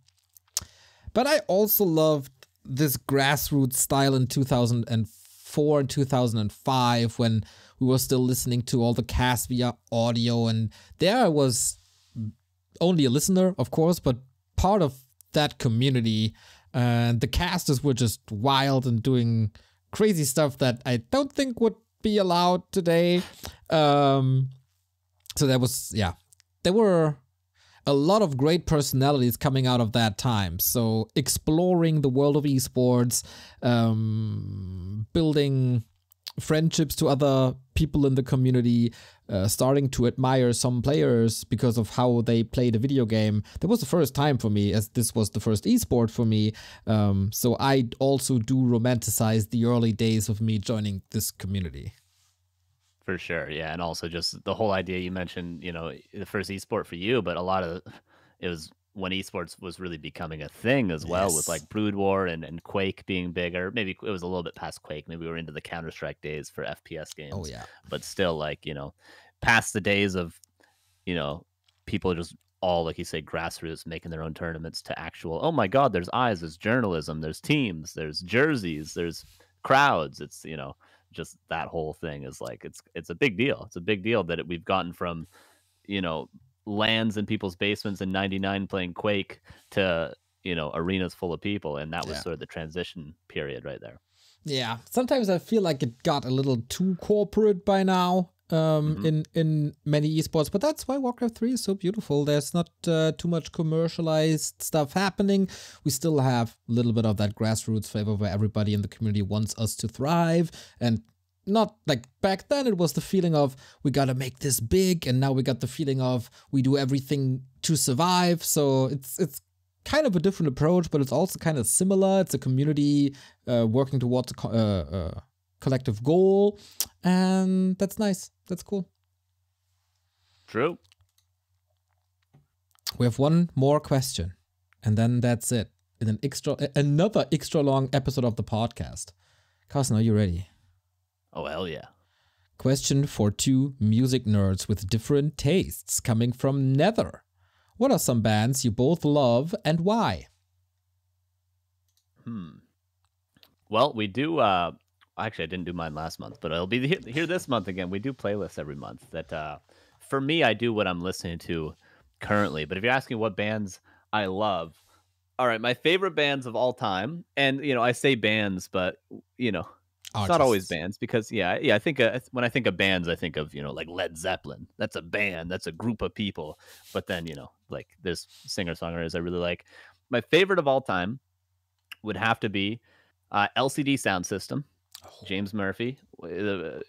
I also loved this grassroots style in 2004 and 2005 when we were still listening to all the casts via audio, and there I was only a listener, of course, but part of that community. And the casters were just wild and doing crazy stuff that I don't think would be allowed today. So that was, yeah, there were a lot of great personalities coming out of that time. So exploring the world of esports, building friendships to other people in the community, starting to admire some players because of how they played a video game. That was the first time for me, as this was the first esport for me. So I also do romanticize the early days of me joining this community. For sure, yeah. And also just the whole idea you mentioned, the first esport for you, but a lot of it was when esports was really becoming a thing as well, with like Brood War and Quake being bigger. Maybe it was a little bit past Quake. Maybe we were into the Counter-Strike days for FPS games. Oh, yeah. But still, like, past the days of, people just all, like you say, grassroots making their own tournaments to actual, oh my God, there's eyes, there's journalism, there's teams, there's jerseys, there's crowds. It's, you know, just that whole thing is like, it's a big deal. It's a big deal that we've gotten from, you know, lands in people's basements in 99 playing Quake to, you know, arenas full of people. And that was sort of the transition period right there. Yeah. Sometimes I feel like it got a little too corporate by now. In many esports, but that's why Warcraft 3 is so beautiful. There's not too much commercialized stuff happening. We still have a little bit of that grassroots flavor where everybody in the community wants us to thrive, and not like back then it was the feeling of we gotta make this big, and now we got the feeling of we do everything to survive. So it's kind of a different approach, but it's also kind of similar. It's a community working towards a collective goal, and that's nice. That's cool. True. We have one more question, and then that's it. In another extra long episode of the podcast. Carson, are you ready? Oh, hell yeah. Question for two music nerds with different tastes, coming from Nether. What are some bands you both love and why? Well, we do actually, I didn't do mine last month, but I'll be here this month again. We do playlists every month that, for me, I do what I'm listening to currently. But if you're asking what bands I love, all right, my favorite bands of all time, and, you know, I say bands, but, you know, it's not always bands because, I think when I think of bands, I think of, you know, like Led Zeppelin. That's a band. That's a group of people. But then, you know, like there's singer-songwriters I really like. My favorite of all time would have to be LCD Sound System. James Murphy,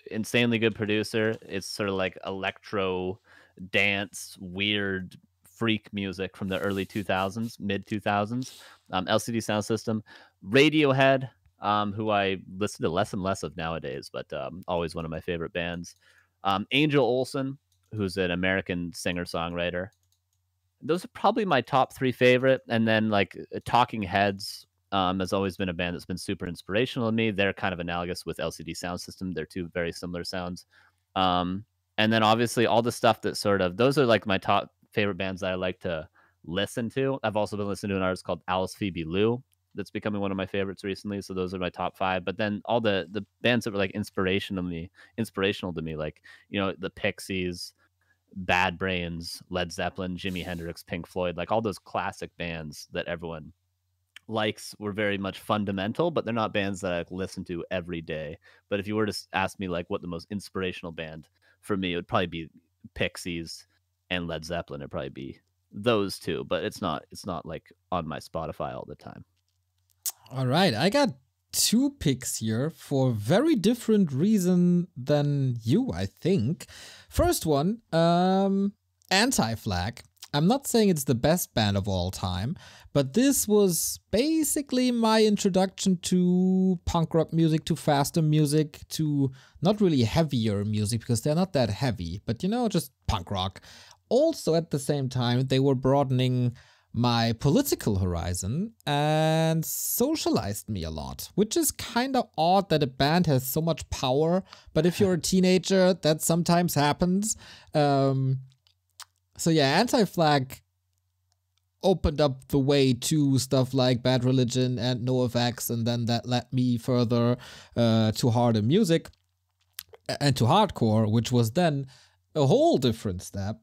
insanely good producer. It's sort of like electro dance, weird freak music from the early 2000s, mid 2000s. LCD Sound System, Radiohead, who I listen to less and less of nowadays, but always one of my favorite bands. Angel Olsen, who's an American singer-songwriter. Those are probably my top three favorite. And then like Talking Heads, has always been a band that's been super inspirational to me. They're kind of analogous with LCD Sound System. They're two very similar sounds. And then obviously all the stuff that sort of, those are like my top favorite bands that I like to listen to. I've also been listening to an artist called Alice Phoebe Lou that's becoming one of my favorites recently. So those are my top five. But then all the bands that were like inspirational to me, like, you know, the Pixies, Bad Brains, Led Zeppelin, Jimi Hendrix, Pink Floyd, like all those classic bands that everyone likes were very much fundamental, but they're not bands that I listen to every day. But if you were to ask me like what the most inspirational band for me, it would probably be Pixies and Led Zeppelin. It'd probably be those two, but it's not like on my Spotify all the time. All right, I got two picks here for very different reason than you, I think. First one, Anti-Flag. I'm not saying it's the best band of all time, but this was basically my introduction to punk rock music, to faster music, to not really heavier music because they're not that heavy, but, you know, just punk rock. Also, at the same time, they were broadening my political horizon and socialized me a lot, which is kind of odd that a band has so much power, but if you're a teenager, that sometimes happens. So yeah, Anti-Flag opened up the way to stuff like Bad Religion and NoFX, and then that led me further to harder music and to hardcore, which was then a whole different step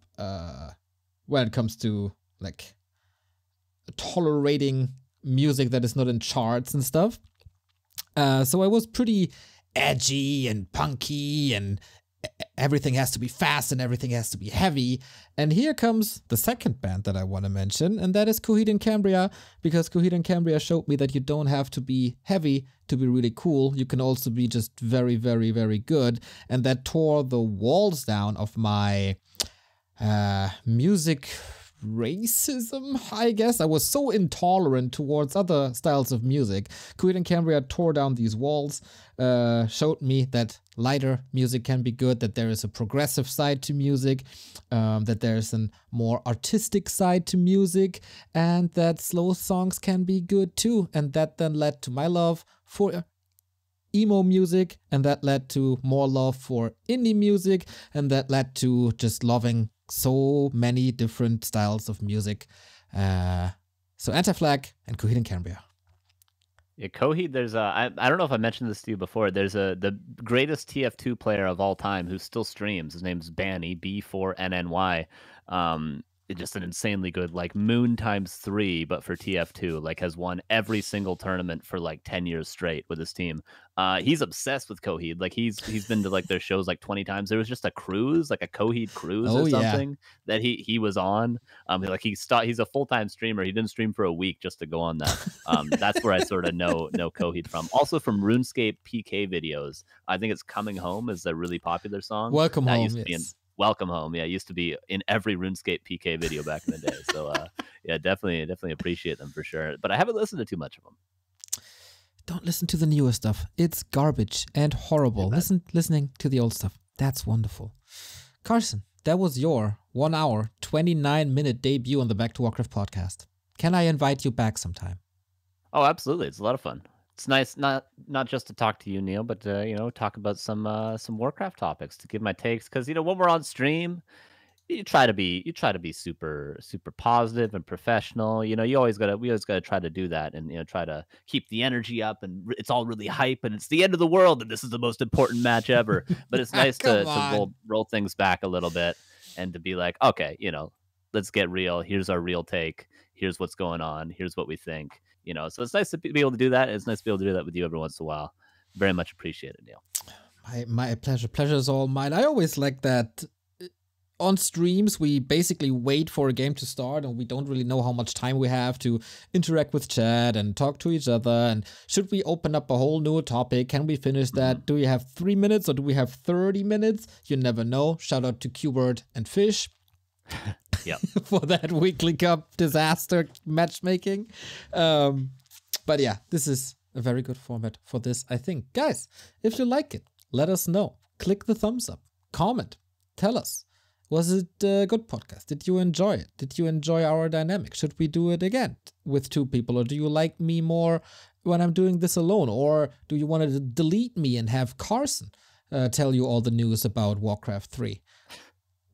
when it comes to like tolerating music that is not in charts and stuff. So I was pretty edgy and punky, and everything has to be fast and everything has to be heavy. And here comes the second band that I want to mention, and that is Coheed and Cambria, because Coheed and Cambria showed me that you don't have to be heavy to be really cool. You can also be just very, very, very good. And that tore the walls down of my music racism, I guess. I was so intolerant towards other styles of music. Coheed and Cambria tore down these walls, showed me that lighter music can be good, that there is a progressive side to music, that there's a more artistic side to music, and that slow songs can be good too. And that then led to my love for emo music, and that led to more love for indie music, and that led to just loving so many different styles of music. So Anti-Flag and Coheed and Cambria. Yeah, Coheed, there's I don't know if I mentioned this to you before. There's the greatest TF2 player of all time who still streams. His name's Banny, B4NNY. It's just an insanely good, like Moon times 3, but for TF2. Like has won every single tournament for like 10 years straight with his team. He's obsessed with Coheed. Like he's been to like their shows like 20 times. There was just a cruise, like a Coheed cruise or something that he was on. He's a full-time streamer. He didn't stream for a week just to go on that. That's where I sort of know Coheed from. Also from RuneScape PK videos. I think it's Coming Home is a really popular song. Welcome that Home. Used to be Welcome Home. Yeah, it used to be in every RuneScape PK video back in the day. So yeah, definitely appreciate them for sure. But I haven't listened to too much of them. Don't listen to the newer stuff. It's garbage and horrible. Listening to the old stuff. That's wonderful. Carson, that was your 1 hour, 29-minute debut on the Back2Warcraft podcast. Can I invite you back sometime? Oh, absolutely. It's a lot of fun. It's nice not just to talk to you, Neil, but talk about some Warcraft topics, to give my takes, because when we're on stream, you try to be super positive and professional. We always gotta try to do that, and try to keep the energy up, and it's all really hype, and it's the end of the world, and this is the most important match ever. But it's nice to roll things back a little bit, and to be like, okay, let's get real. Here's our real take. Here's what's going on. Here's what we think. So it's nice to be able to do that. It's nice to be able to do that with you every once in a while. Very much appreciate it, Neil. My pleasure. Pleasure is all mine. I always like that on streams, we basically wait for a game to start and we don't really know how much time we have to interact with chat and talk to each other. And should we open up a whole new topic? Can we finish that? Do we have 3 minutes or do we have 30 minutes? You never know. Shout out to Qbert and Fish. For that weekly cup disaster matchmaking. But yeah, this is a very good format for this, I think. Guys, if you like it, let us know. Click the thumbs up, comment, tell us. Was it a good podcast? Did you enjoy it? Did you enjoy our dynamic? Should we do it again with 2 people? Or do you like me more when I'm doing this alone? Or do you want to delete me and have Carson tell you all the news about Warcraft 3?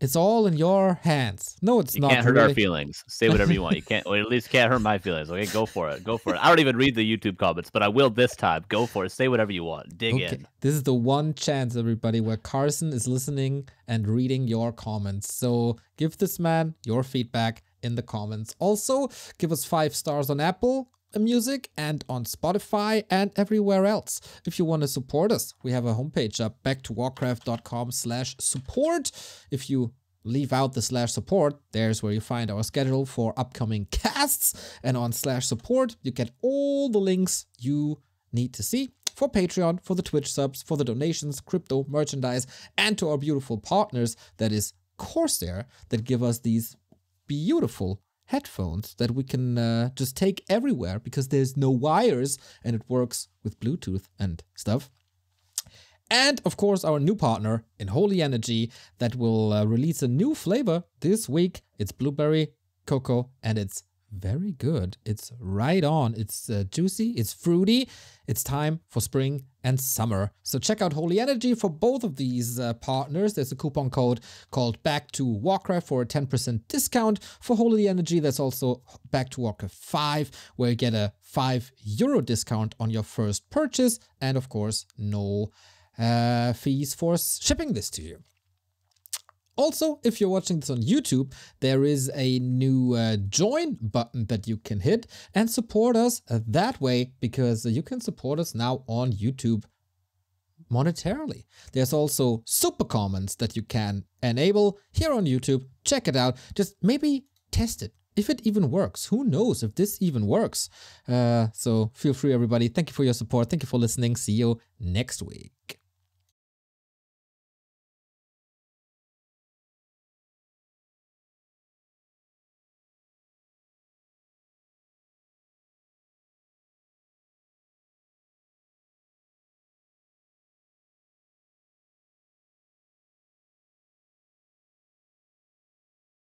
It's all in your hands. No, it's not. You can't hurt our feelings. Say whatever you want. You can't, or at least can't hurt my feelings. Okay, go for it. Go for it. I don't even read the YouTube comments, but I will this time. Go for it. Say whatever you want. Dig in. This is the one chance, everybody, where Carson is listening and reading your comments. So give this man your feedback in the comments. Also, give us 5 stars on Apple Music and on Spotify and everywhere else. If you want to support us, we have a homepage up, back2warcraft.com/support. If you leave out the /support, there's where you find our schedule for upcoming casts, and on /support you get all the links you need to see for Patreon, for the Twitch subs, for the donations, crypto, merchandise, and to our beautiful partners, that is CORSAIR, that give us these beautiful headphones that we can just take everywhere because there's no wires and it works with Bluetooth and stuff. And of course, our new partner in Holy Energy that will release a new flavor this week. It's blueberry cocoa and it's very good. It's right on. It's juicy. It's fruity. It's time for spring and summer. So check out Holy Energy for both of these partners. There's a coupon code called Back2Warcraft for a 10% discount. For Holy Energy, there's also Back2Warcraft 5, where you get a €5 discount on your first purchase. And of course, no fees for shipping this to you. Also, if you're watching this on YouTube, there is a new join button that you can hit and support us that way, because you can support us now on YouTube monetarily. There's also super comments that you can enable here on YouTube. Check it out. Just maybe test it. If it even works. Who knows if this even works? So feel free, everybody. Thank you for your support. Thank you for listening. See you next week.